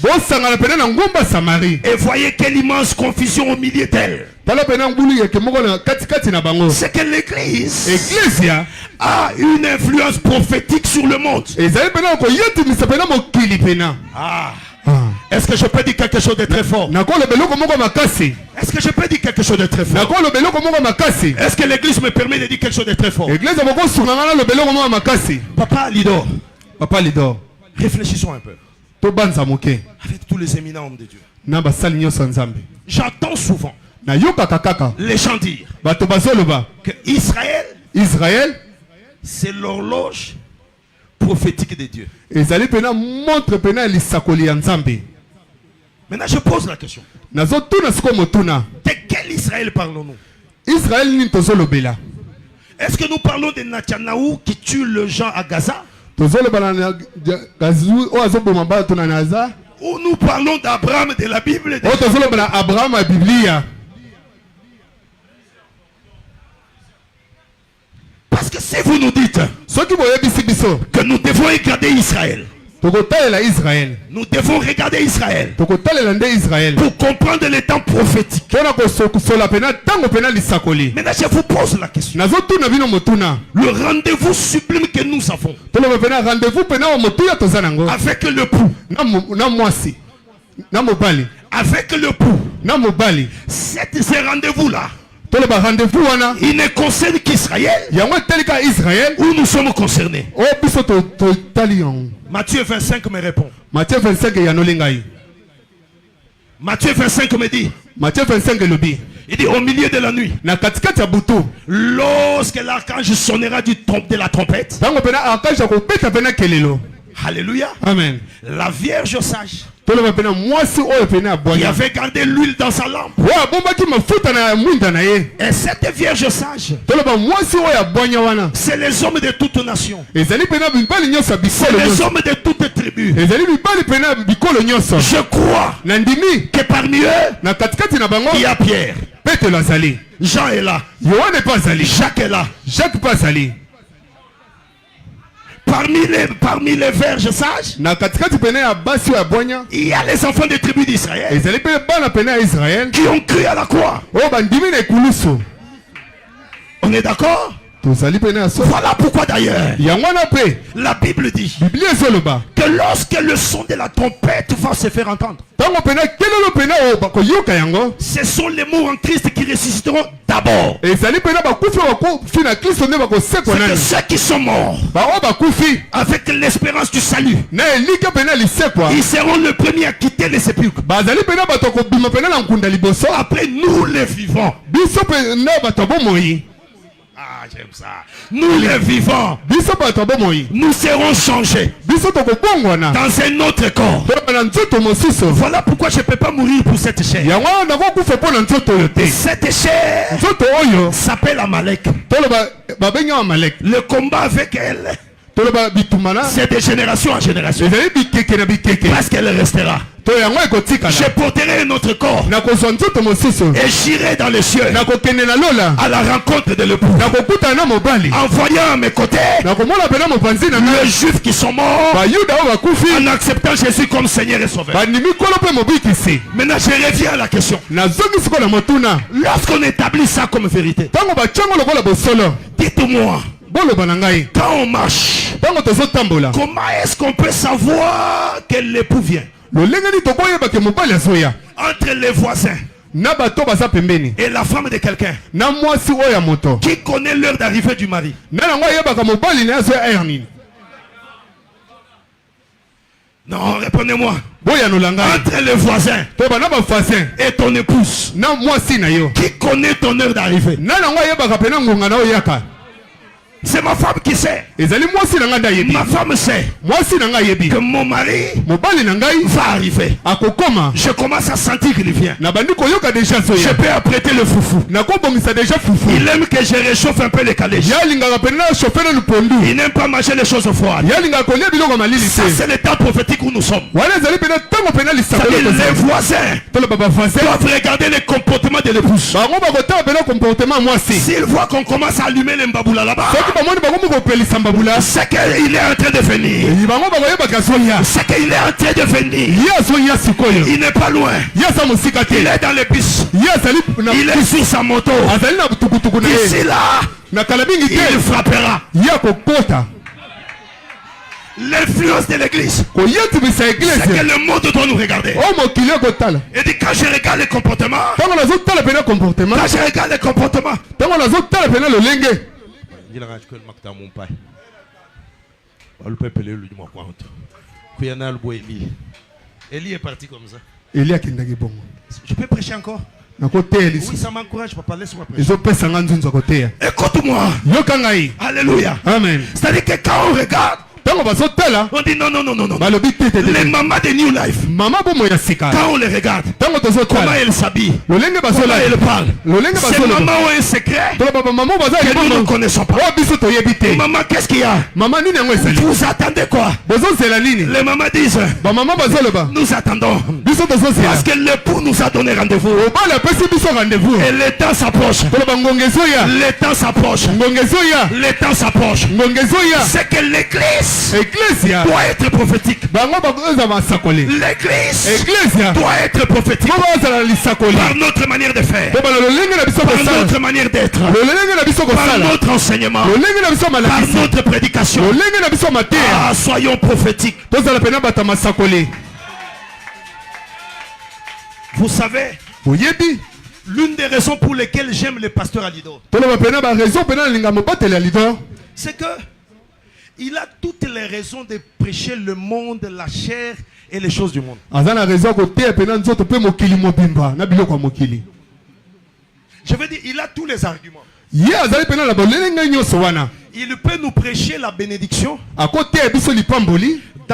Et voyez quelle immense confusion au milieu d'elle. C'est que l'église a une influence prophétique sur le monde. Est-ce que je peux dire quelque chose de très fort? Est-ce que je peux dire quelque chose de très fort? Est-ce que l'église me permet de dire quelque chose de très fort? Papa Lidor, réfléchissons un peu. Avec tous les éminents hommes de Dieu, j'entends souvent les gens dire que Israël, c'est l'horloge prophétique de Dieu. Maintenant je pose la question. De quel Israël parlons-nous? Est-ce que nous parlons de Netanyahou qui tue le gens à Gaza? Ou nous parlons d'Abraham de la Bible? Parce que si vous nous dites que nous devons regarder Israël, nous devons regarder Israël pour comprendre les temps prophétiques. Maintenant je vous pose la question. Le rendez-vous sublime que nous avons avec le pou, avec le pou, ce rendez-vous-là, il ne concerne qu'Israël, où nous sommes concernés. Matthieu 25 me répond. Matthieu 25 me dit. Il dit au milieu de la nuit, lorsque l'archange sonnera de la trompette, alléluia, amen, la vierge sage qui avait gardé l'huile dans sa lampe, et cette vierge sage, c'est les hommes de toutes nations, c'est les hommes de toutes tribus. Je crois que parmi eux il y a Pierre, Jean est là, Jacques est là. Parmi les vierges sages, il y a les enfants des tribus d'Israël qui ont cru à la croix. On est d'accord? Voilà pourquoi d'ailleurs la Bible dit que lorsque le son de la trompette va se faire entendre, ce sont les morts en Christ qui ressusciteront d'abord. C'est que ceux qui sont morts avec l'espérance du salut, ils seront les premiers à quitter les sépulcres. Après nous les vivants, j'aime ça. Nous les vivants, nous serons changés dans un autre corps. Voilà pourquoi je ne peux pas mourir pour cette chair. Cette chair s'appelle Amalek. Le combat avec elle, c'est de génération en génération. Parce qu'elle restera. Je porterai notre corps et j'irai dans les cieux à la rencontre de l'époux, en voyant à mes côtés les juifs qui sont morts en acceptant Jésus comme Seigneur et Sauveur. Maintenant je reviens à la question. Lorsqu'on établit ça comme vérité, dites-moi, quand on marche, comment est-ce qu'on peut savoir que l'époux vient? Entre les voisins et la femme de quelqu'un, qui connaît l'heure d'arrivée du mari? Non, répondez-moi. Entre les voisins et ton épouse, qui connaît ton heure d'arrivée? C'est ma femme qui sait. Ma femme sait que mon mari va arriver. Je commence à sentir qu'il vient. Je peux apprêter le foufou. Il aime que je réchauffe un peu les calèches. Il n'aime pas manger les choses froides. Ça c'est le temps prophétique où nous sommes. Les voisins doivent regarder les comportements de l'épouse. S'ils voient qu'on commence à allumer les mbaboula là-bas, c'est qu'il est en train de venir. C'est qu'il est en train de venir. Il n'est pas loin. Il est dans les bus. Il est sur sa moto. Ici là, il frappera. L'influence de l'église, c'est que le monde doit nous regarder. Et dit quand je regarde les comportements, quand je regarde les comportements, Élie est parti comme ça. Je peux prêcher encore? Oui, ça m'encourage, papa, laisse-moi prêcher. Écoute-moi. Alléluia. Amen. C'est-à-dire que quand on regarde, on dit non. Les mamans de New Life, quand on les regarde, comment elles s'habillent, comment elles parlent, ces mamans ont un secret que nous ne connaissons pas. Maman, qu'est-ce qu'il y a? Vous attendez quoi? Les mamans disent nous attendons parce que l'époux nous a donné rendez-vous et le temps s'approche. Le temps s'approche. Le temps s'approche. C'est que l'église doit être prophétique. L'église doit être prophétique par notre manière de faire, par notre manière d'être, par notre enseignement, par notre prédication. Ah, soyons prophétiques. Vous savez, l'une des raisons pour lesquelles j'aime le pasteur Alido, c'est que il a toutes les raisons de prêcher le monde, la chair et les choses du monde. Je veux dire, il a tous les arguments. Il peut nous prêcher la bénédiction dans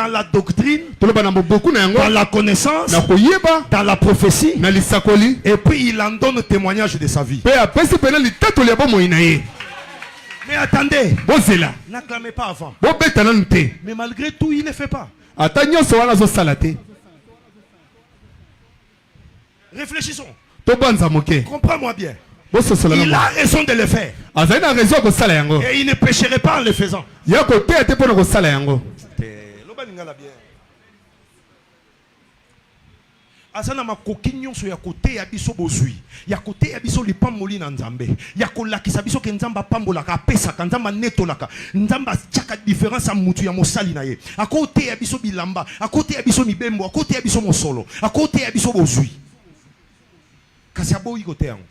la doctrine, dans la connaissance, dans la prophétie, et puis il en donne témoignage de sa vie. Mais attendez, n'acclamez pas avant. Mais malgré tout, il ne le fait pas. Réfléchissons. Comprends-moi bien. Il a raison de le faire. Et il ne pécherait pas en le faisant. Azana makoki nyonso ya kote ya biso bozui ya kote ya biso lipamoli na nzambe ya kolakisa biso ke nzamba pambolaka apesaka nzamba netolaka nzamba tiaka différence ya mutu ya mosali na ye akote ya biso bilamba akote ya biso mibembo akote ya biso mosolo akote ya biso bozui kasi aboyi kote yango.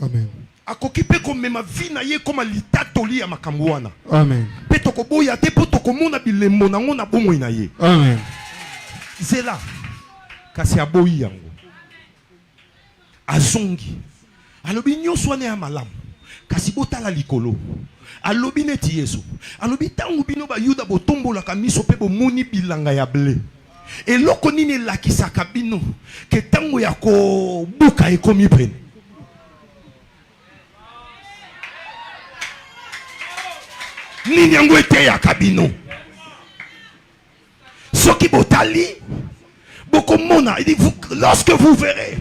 Amen. Akoki pe komema vi na ye koma litatoli ya makambo wana. Amen. Pe tokoboya te po tokomona bilembo nango na bomoi na ye. Amen. Zela kasi aboyi yango azongi alobi nyonso wana ya malamu kasi botala likolo alobi neti Yesu alobi tangu bino ba yuda botombola ka miso pe bomoni bilanga ya blé eloko nini lakisaka bino ke tangu ya ko buka ekomi pene nini yango ete ya kabino soki botali bokomona il dit lorsque vous verrez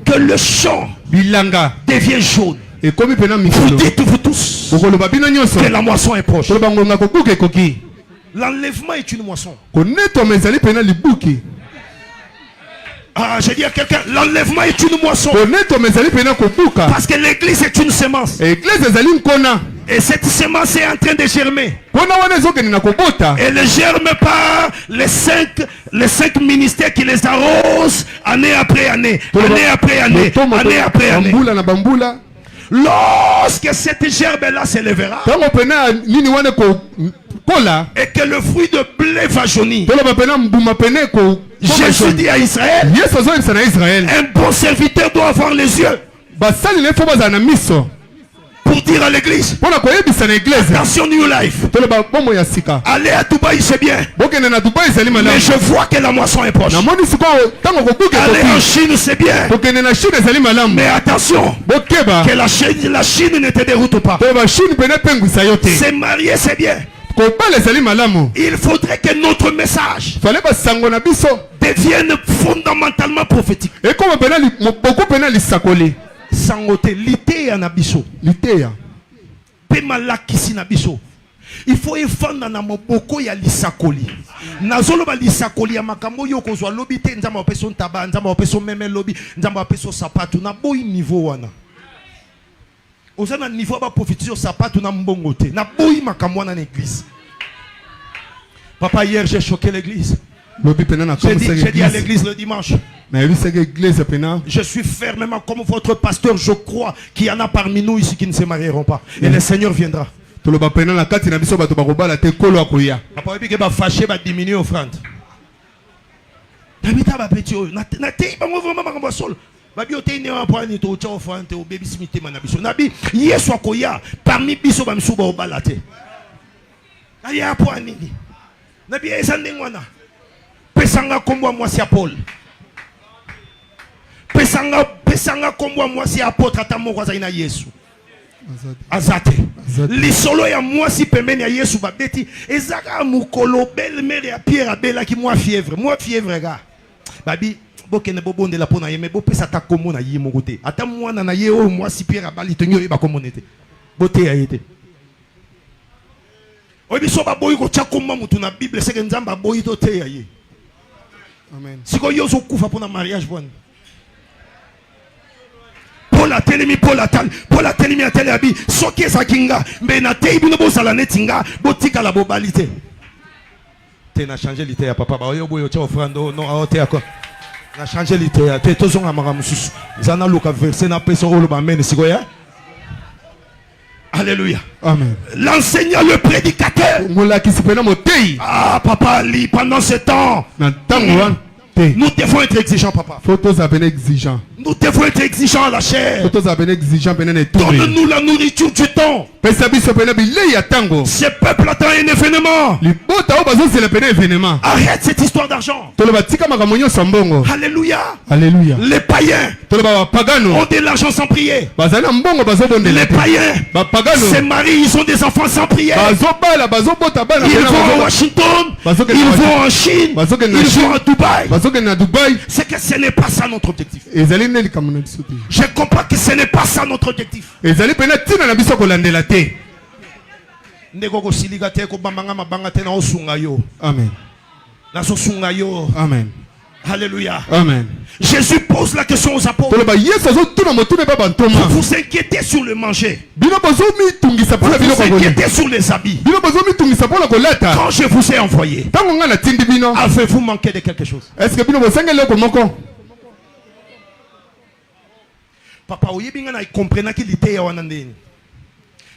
que le champ bilanga devient jaune et comme vous dites vous tous que la moisson est proche. L'enlèvement est une moisson. Ah, j'ai dit à quelqu'un, l'enlèvement est une moisson. Parce que l'église est une semence. Et cette semence est en train de germer. Elle ne germe pas les cinq ministères qui les arrosent année après année. Année après année. Année après année. Lorsque cette gerbe-là s'élèvera et que le fruit de blé va jaunir, Jésus dit à Israël, un bon serviteur doit avoir les yeux pour dire à l'église, attention New Life, allez à Dubaï c'est bien, mais je vois que la moisson est proche. Allez en Chine c'est bien, mais attention que la Chine ne te déroute pas. Se marier c'est bien, il faudrait que notre message devienne fondamentalement prophétique. Sangote lité ya nabiso lité pe malakisi nabiso il faut efanda na moboko ya lisakoli nazolo ba lisakoli ya makambo yo kozwa lobi te nzamba opeso ntaba nzamba opeso meme lobi nzamba opeso sapatu na boyi niveau wana osana niveau ba prophétiser sapatu na mbongo te na boyi makambo wana na église. Papa, hier j'ai choqué l'église. J'ai dit à l'église le dimanche, je suis fermement comme votre pasteur, je crois qu'il y en a parmi nous ici qui ne se marieront pas. Et le Seigneur viendra. Papa, il va fâcher, va diminuer offrande. Pesanga kombo mwasi Paul. Pesanga kombo mwasi apôtre atamoko zaina Yesu. Azate. Lisolo ya mwasi pembeni ya Yesu babeti ezaka mukolo belle mère ya Pierre abela ki moi fièvre ga. Babi bokene bobonde la pona yeme bo pesa ta kombo na yi mokote. Ata mwana na ye o mwasi Pierre abali tonyo e ba komonete. Bote ya yete. Obiso ba boyi ko chakomba mutu na Bible seke nzamba boyi to te ya ye. Amen. Siko yozo kufa pona mariage bon. Paul a telemi a abi soki sakinga mbe na te ibino bo sala netinga botika la bobalite. Te na changer lité ya papa ba oyo boyo cha ofrando non a ote ako. Na changer lité ya te tozonga maramususu. Zana luka verset na peso olo ba men siko ya. Alléluia. Amen. L'enseignant, le prédicateur. Ah, papa, lit pendant ce temps. Nous devons être exigeants, papa. Nous devons être exigeants à la chair. Donne-nous la nourriture du temps. Ce peuple attend un événement. Arrête cette histoire d'argent. Alléluia. Alléluia. Les païens ont de l'argent sans prier. Les païens se marient, ils ont des enfants sans prière. Ils vont à Washington, ils vont en Chine, ils vont à Dubaï. C'est que ce n'est pas ça notre objectif. Je comprends que ce n'est pas ça notre objectif. Amen. Amen. Alléluia. Amen. Jésus pose la question aux apôtres. Vous vous inquiétez sur le manger. Vous vous inquiétez sur les habits. Quand je vous ai envoyé, avez-vous manqué de quelque chose? Papa, vous comprenez qu'il était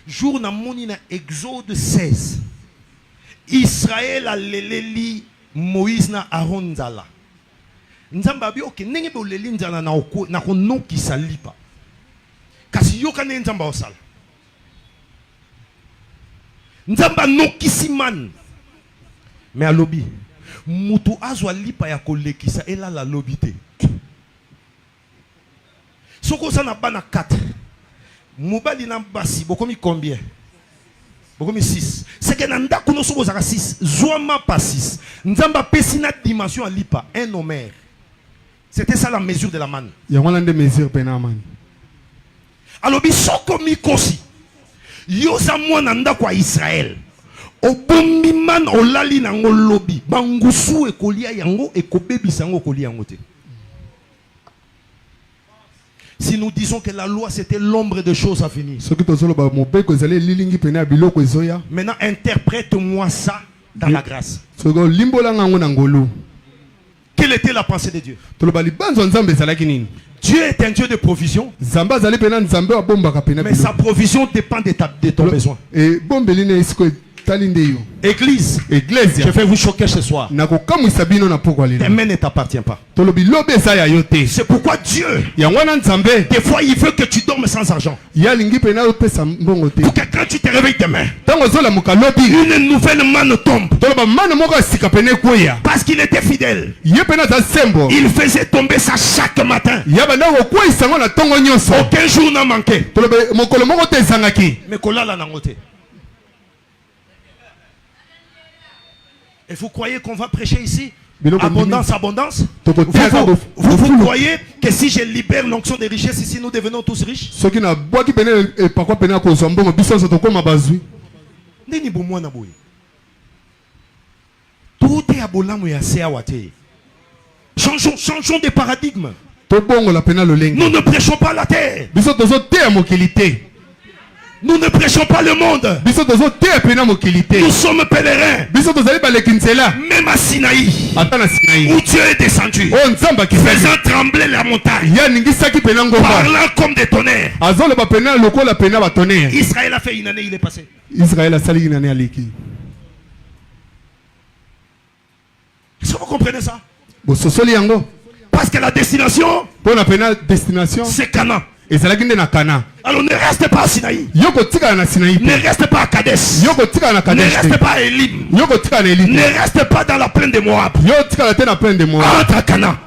jour na moni na Exode 16. Israël a leleli Moïse na Aaron zala. Nzamba bi oke nenge bo leli nzana na konoki salipa. kasi yokane nzamba osala nzamba nokisi man mais alobi mutu azwa lipa ya kolekisa elala lobi te soko sana bana 4 mobali na basi bokomi combien bokomi 6 c'est que nanda kuno soko zaka 6 zwama pas 6 nzamba pesi na dimension à lipa un homère c'était ça la mesure de la manne yangwana nde mesure pena man alobi soko mikosi yoza mwana ndako ya Israël obombi man olali nango lobi bangusu ekolia yango ekobebisa yango kolia yango te. Si nous disons que la loi c'était l'ombre de choses à venir, maintenant interprète-moi ça dans la grâce. Quelle était la pensée de Dieu? Dieu est un Dieu de provision, mais sa provision dépend de ton besoin. Église, je vais vous choquer ce soir. Tes mains ne t'appartiennent pas. C'est pourquoi Dieu, des fois il veut que tu dormes sans argent. Pour que quand tu te réveilles demain, une nouvelle manne tombe. Parce qu'il était fidèle. Il faisait tomber ça chaque matin. Aucun jour n'a manqué. Mais kolala nangote. Et vous croyez qu'on va prêcher ici abondance, abondance? Vous croyez que si je libère l'onction des richesses ici, nous devenons tous riches? Tout est abolamu et assez awate. Changeons de paradigme. Nous ne prêchons pas la terre. Nous ne prêchons pas le monde. Nous sommes pèlerins. Même à Sinaï, où Dieu est descendu, faisant trembler la montagne, parlant comme des tonnerres. Israël a fait une année, il est passé. Est-ce que vous comprenez ça? Parce que la destination, c'est Canaan. Alors ne reste pas à Sinaï. Ne reste pas à Kadesh. Ne reste pas à Élim. Ne reste pas dans la plaine de Moab. Entre à Canaan.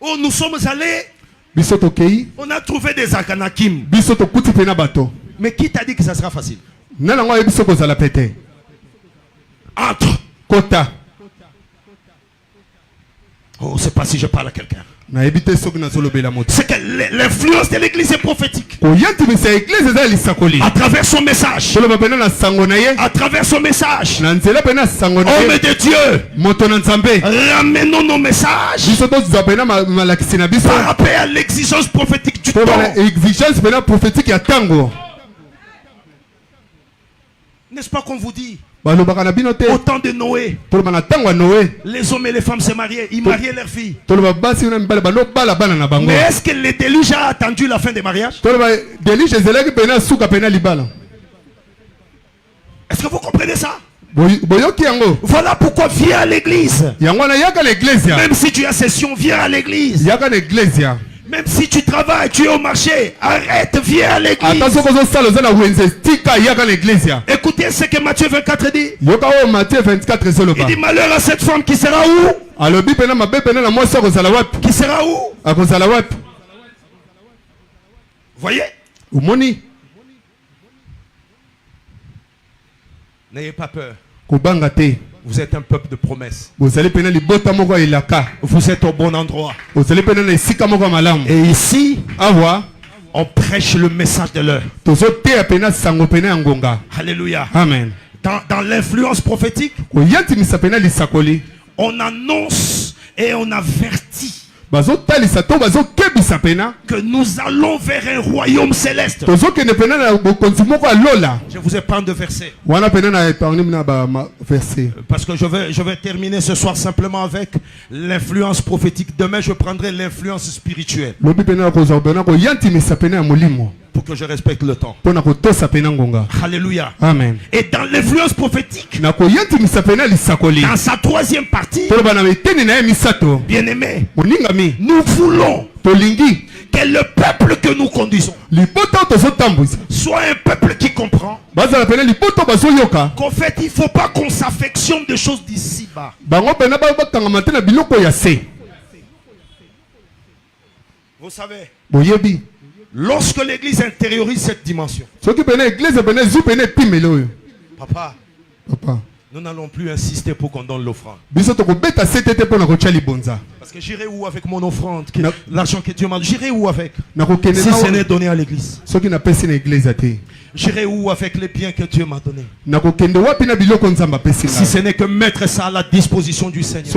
Oh, nous sommes allés. On a trouvé des Akanakim. Mais qui t'a dit que ça sera facile? Entre. Oh, c'est pas si je parle à quelqu'un. C'est que l'influence de l'église est prophétique. À travers son message. À travers son message. Homme de Dieu. Ramenons nos messages par rapport à l'exigence prophétique du temps. N'est-ce pas qu'on vous dit? Au temps de Noé, les hommes et les femmes se mariaient, ils mariaient leurs filles. Mais est-ce que le déluge a attendu la fin des mariages? Est-ce que vous comprenez ça? Voilà pourquoi viens à l'église. Même si tu as session, viens à l'église. Même si tu travailles, tu es au marché, arrête, viens à l'église. Écoutez ce que Matthieu 24 dit. Il dit malheur à cette femme qui sera où? Qui sera où? Voyez? N'ayez pas peur. Vous êtes un peuple de promesses. Vous êtes au bon endroit. Et ici, on prêche le message de l'heure. Alléluia. Amen. Dans l'influence prophétique, on annonce et on avertit que nous allons vers un royaume céleste. Je vous épargne de versets. Parce que je vais terminer ce soir simplement avec l'influence prophétique. Demain, je prendrai l'influence spirituelle. Pour que je respecte le temps. Alléluia. Amen. Et dans l'influence prophétique, dans sa troisième partie, bien aimé, nous voulons que le peuple que nous conduisons soit un peuple qui comprend qu'en fait il ne faut pas qu'on s'affectionne des choses d'ici-bas. Vous savez, lorsque l'église intériorise cette dimension, papa, nous n'allons plus insister pour qu'on donne l'offrande. Parce que j'irai où avec mon offrande, l'argent que Dieu m'a donné, j'irai où avec? Si ce n'est donné à l'église. J'irai où avec les biens que Dieu m'a donnés? Si ce n'est que mettre ça à la disposition du Seigneur.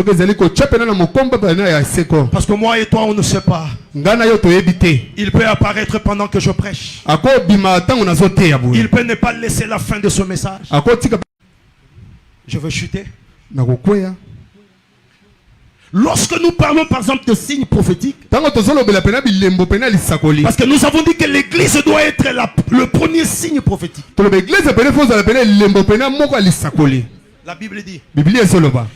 Parce que moi et toi, on ne sait pas. Il peut apparaître pendant que je prêche. Il peut ne pas laisser la fin de ce message. Je veux chuter. Lorsque nous parlons par exemple de signes prophétiques, parce que nous avons dit que l'église doit être le premier signe prophétique. La Bible dit,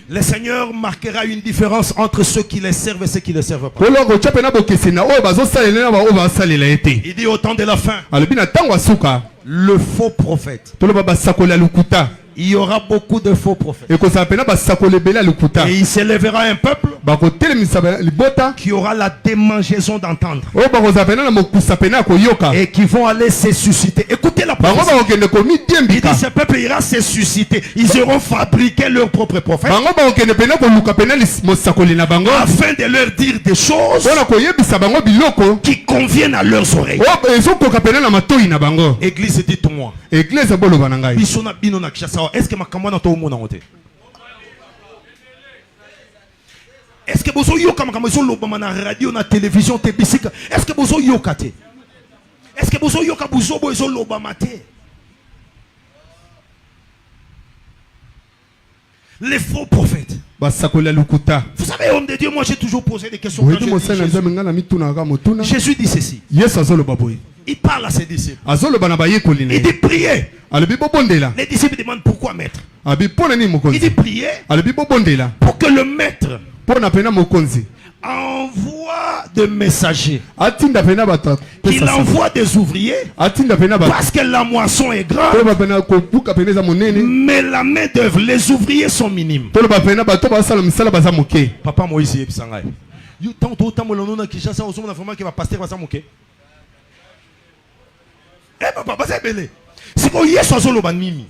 le Seigneur marquera une différence entre ceux qui les servent et ceux qui ne les servent pas. Il dit au temps de la fin, le faux prophète. Il y aura beaucoup de faux prophètes. Et il s'élèvera un peuple qui aura la démangeaison d'entendre. Et qui vont aller se susciter. Écoutez la parole. Il dit ce peuple ira se susciter. Ils auront fabriqué leur propre prophète. Afin de leur dire des choses qui conviennent à leurs oreilles. Église, dites-moi. Est-ce que ma camarade est au monde? Est-ce que vous avez na radio, na télévision, est-ce que vous avez est-ce que vous avez les faux prophètes? Vous savez, homme de Dieu, moi j'ai toujours posé des questions. Jésus dit ceci. Il parle à ses disciples. Il dit priez. Les disciples demandent pourquoi maître. Il dit priez pour que le maître envoie des messagers, qu'il envoie des ouvriers, parce que la moisson est grande, mais la main d'œuvre, les ouvriers sont minimes. Papa Moïse est psangai. Papa, c'est belé. C'est qu'on y est sur le banimi.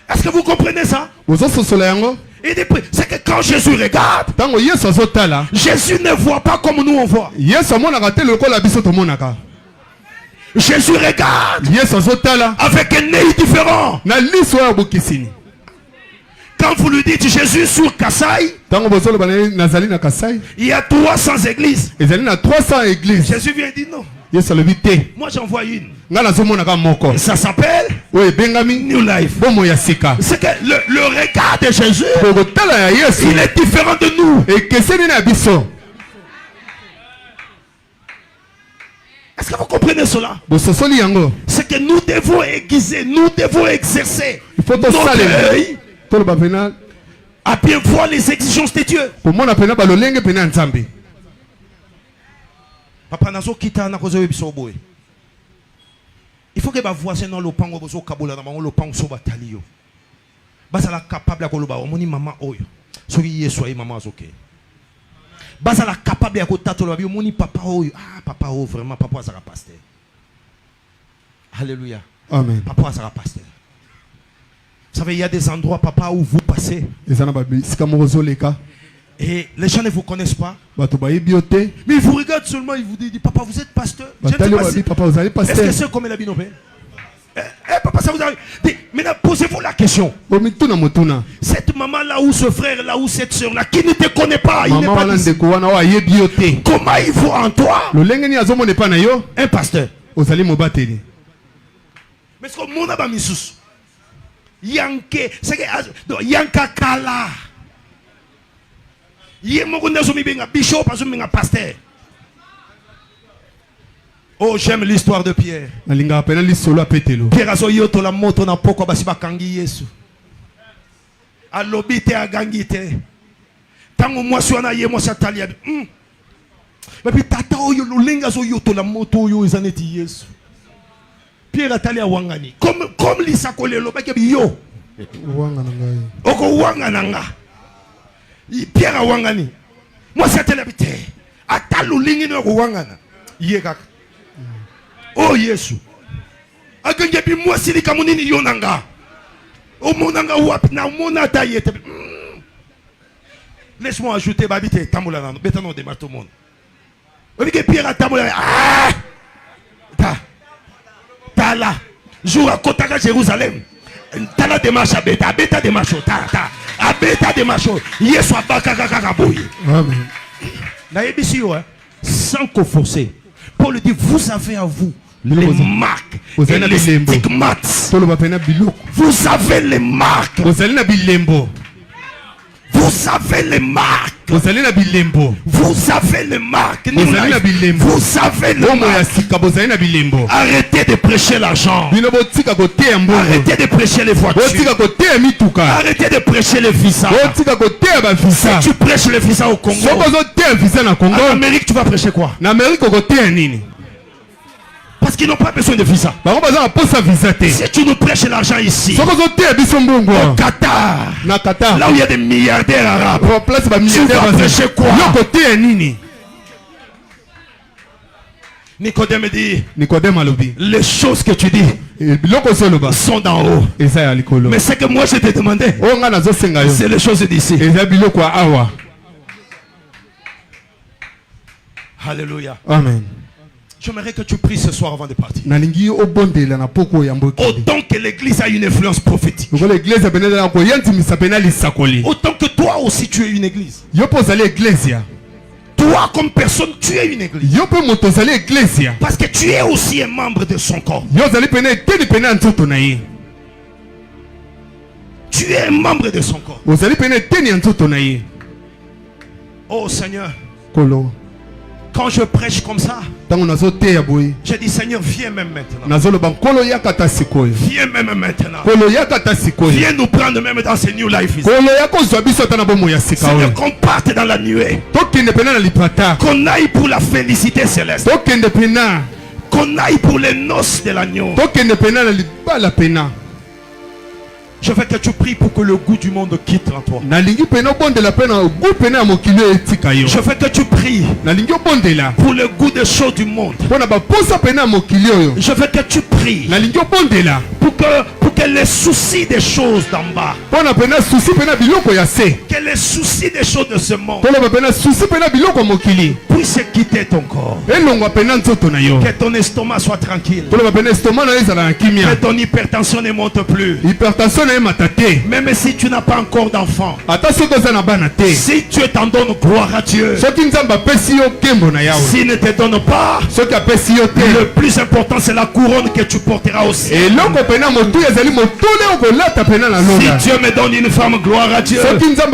Est-ce que vous comprenez ça? C'est que quand Jésus regarde, Jésus ne voit pas comme nous on voit. Jésus regarde avec un œil différent. Quand vous lui dites Jésus sur Kassai, il y a 300 églises. Jésus vient dire non. Moi j'en vois une. Ça s'appelle New Life. C'est que le regard de Jésus, il est différent de nous. Est-ce que vous comprenez cela? C'est que nous devons aiguiser, nous devons exercer notre œil à bien voir les exigences de Dieu. Papa nazo kita na kozo biso boy. Il faut que ba voisin dans le pango bozo kabola na bango le pango so batali yo. Basala capable ya koloba omoni mama oyo. Soki yeso ay mama azoke. Basala capable ya kotatola bi omoni papa oyo. Ah papa oh vraiment papa sera pasteur. Alléluia. Amen. Papa sera pasteur. Vous savez, il y a des endroits, papa, où vous passez. Et les gens ne vous connaissent pas. Mais ils vous regardent seulement, ils vous disent, papa, vous êtes pasteur. Est-ce que c'est comme la binopé? Papa, ça vous arrive. Maintenant, posez-vous la question. Cette maman-là, ou ce frère-là, ou cette soeur-là, qui ne te connaît pas, il n'est pas ici. Comment il voit en toi un pasteur? Mais ce que mon abba missus. Yanke, c'est que Yanka Kala. Bishop, pasteur. Oh, j'aime l'histoire de Pierre. Pierre a zoyoto la moto na poko basiba kangi Yesu. alobi te agangi te. Tango mwasi wana ye mwasi atali ya. Babi tata oyo lulenga zo yoto la moto oyo ezaneti Yesu. Pierre atali wangani. Comme lisako lelo baki yo. Wangana ngai. Oko wangana nga. Pierre wangani. Mwasi atali abite. Atalu lingi no wangana. Ye kaka. Oh Yesu. Agangi bi mwasi likamunini yonanga. O monanga wap na mona ta yete. Laisse-moi ajouter babite tamola na betano de tout le monde. On que Pierre tamola ta là jour à Kotaka Jérusalem. Ta démarche à beta démarche ta beta démarche Yesu abaka kaka boye. Amen. Na yebisi yo sans qu'on forcer. Paul dit vous avez à vous les marques et les stigmates. Vous avez les marques. Vous avez les marques. Vous avez les marques. Vous avez les marques. Arrêtez de prêcher l'argent. Arrêtez de prêcher les voitures. Arrêtez de prêcher les visas. Si tu prêches les visas au Congo, en Amérique tu vas prêcher quoi? Parce qu'ils n'ont pas besoin de visa. Si tu nous prêches l'argent ici, au Qatar, là où il y a des milliardaires arabes, tu vas prêcher quoi? Nicodème dit, les choses que tu dis sont d'en haut. Mais ce que moi je t'ai demandé, c'est les choses d'ici. Alléluia. Amen. J'aimerais que tu pries ce soir avant de partir. Autant que l'église a une influence prophétique, autant que toi aussi tu es une église. Toi comme personne tu es une église. Parce que tu es aussi un membre de son corps. Tu es un membre de son corps. Oh Seigneur, quand je prêche comme ça, je dis Seigneur, viens même maintenant. Viens même maintenant. Viens nous prendre même dans ces new life. Seigneur, qu'on parte dans la nuée. Qu'on aille pour la félicité céleste. Qu'on aille pour les noces de l'agneau. Je veux que tu pries pour que le goût du monde quitte en toi. Je veux que tu pries pour le goût des choses du monde. Je veux que tu pries pour que les soucis des choses d'en bas, que les soucis des choses de ce monde puissent quitter ton corps. Que ton estomac soit tranquille. Que ton hypertension ne monte plus. Même si tu n'as pas encore d'enfant, si tu t'en donnes, gloire à Dieu. S'il ne te donne pas, le plus important c'est la couronne que tu porteras aussi. Si Dieu me donne une femme, gloire à Dieu. S'il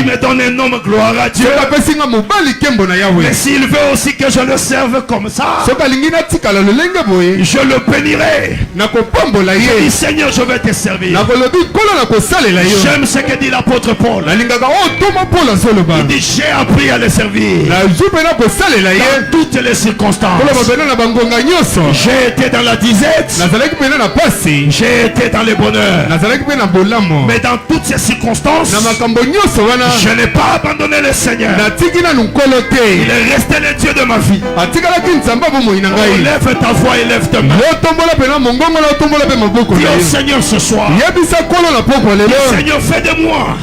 me donne un homme, gloire à Dieu. Mais s'il veut aussi que je le serve comme ça, je le bénirai. Je dis Seigneur, je vais te servir. J'aime ce que dit l'apôtre Paul. Il dit j'ai appris à le servir dans toutes les circonstances. J'ai été dans la disette, j'ai été dans le bonheur, mais dans toutes ces circonstances je n'ai pas abandonné le Seigneur. Il est resté le Dieu de ma vie. Lève ta voix et lève ta main. Dis au Seigneur ce soir, Seigneur, fais de moi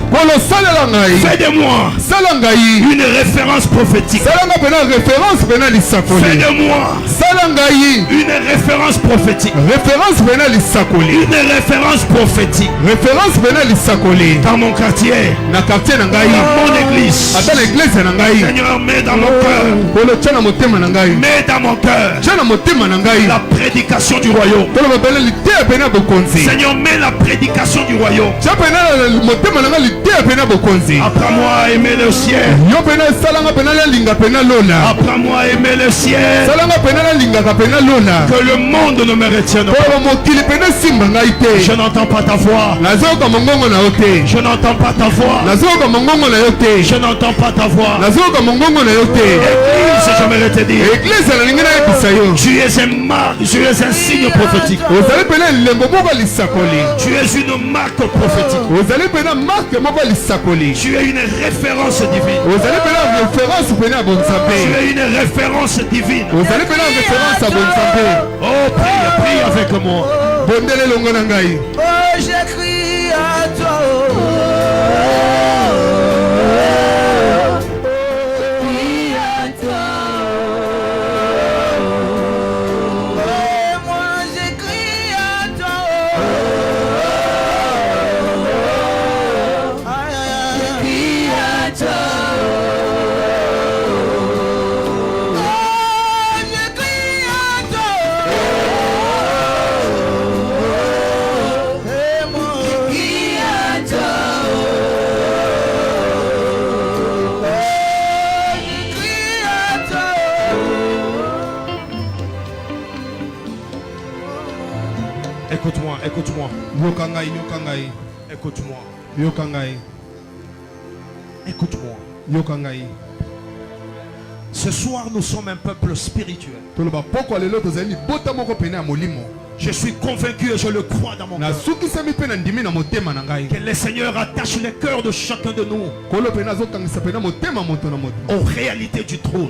une référence prophétique. Fais de moi une référence prophétique. Une référence prophétique dans mon quartier, dans mon église. Seigneur, mets dans mon cœur, la prédication du royaume. Seigneur, mets la prédication du royaume. Apprends-moi à aimer le ciel. Apprends-moi à aimer le ciel. Que le monde ne me retienne pas. Je n'entends pas ta voix. Je n'entends pas ta voix. Je n'entends pas ta voix. Église, j'aimerais te dire. Tu es un marque, tu es un signe prophétique. Tu es une marque prophétique. Tu es une référence divine. Tu es une référence divine. Oh, prie avec moi. Oh, j'écris à toi. Écoute-moi, écoute-moi. Écoute-moi. Écoute-moi. Ce soir, nous sommes un peuple spirituel. Je suis convaincu et je le crois dans mon cœur que le Seigneur attache le cœur de chacun de nous aux réalités du trône.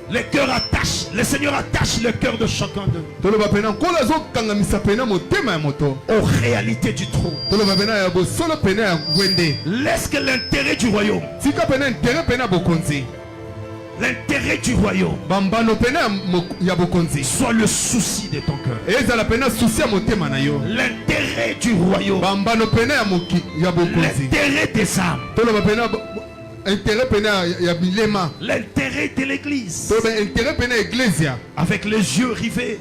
Le Seigneur attache le cœur de chacun de nous aux réalités du trône. Laisse que l'intérêt du royaume, l'intérêt du royaume soit le souci de ton cœur. L'intérêt du royaume, l'intérêt des âmes, l'intérêt de l'église, avec les yeux rivés,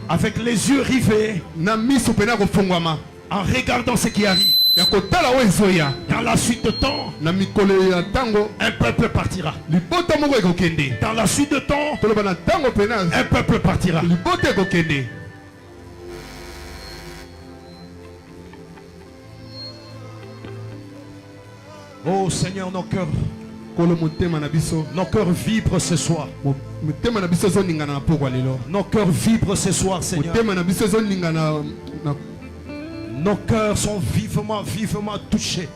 avec les yeux rivés, en regardant ce qui arrive. Dans la suite de temps, un peuple partira. Dans la suite de temps, un peuple partira. Oh Seigneur, nos cœurs vibrent ce soir. Nos cœurs vibrent ce soir, Seigneur. Nos cœurs sont vivement touchés.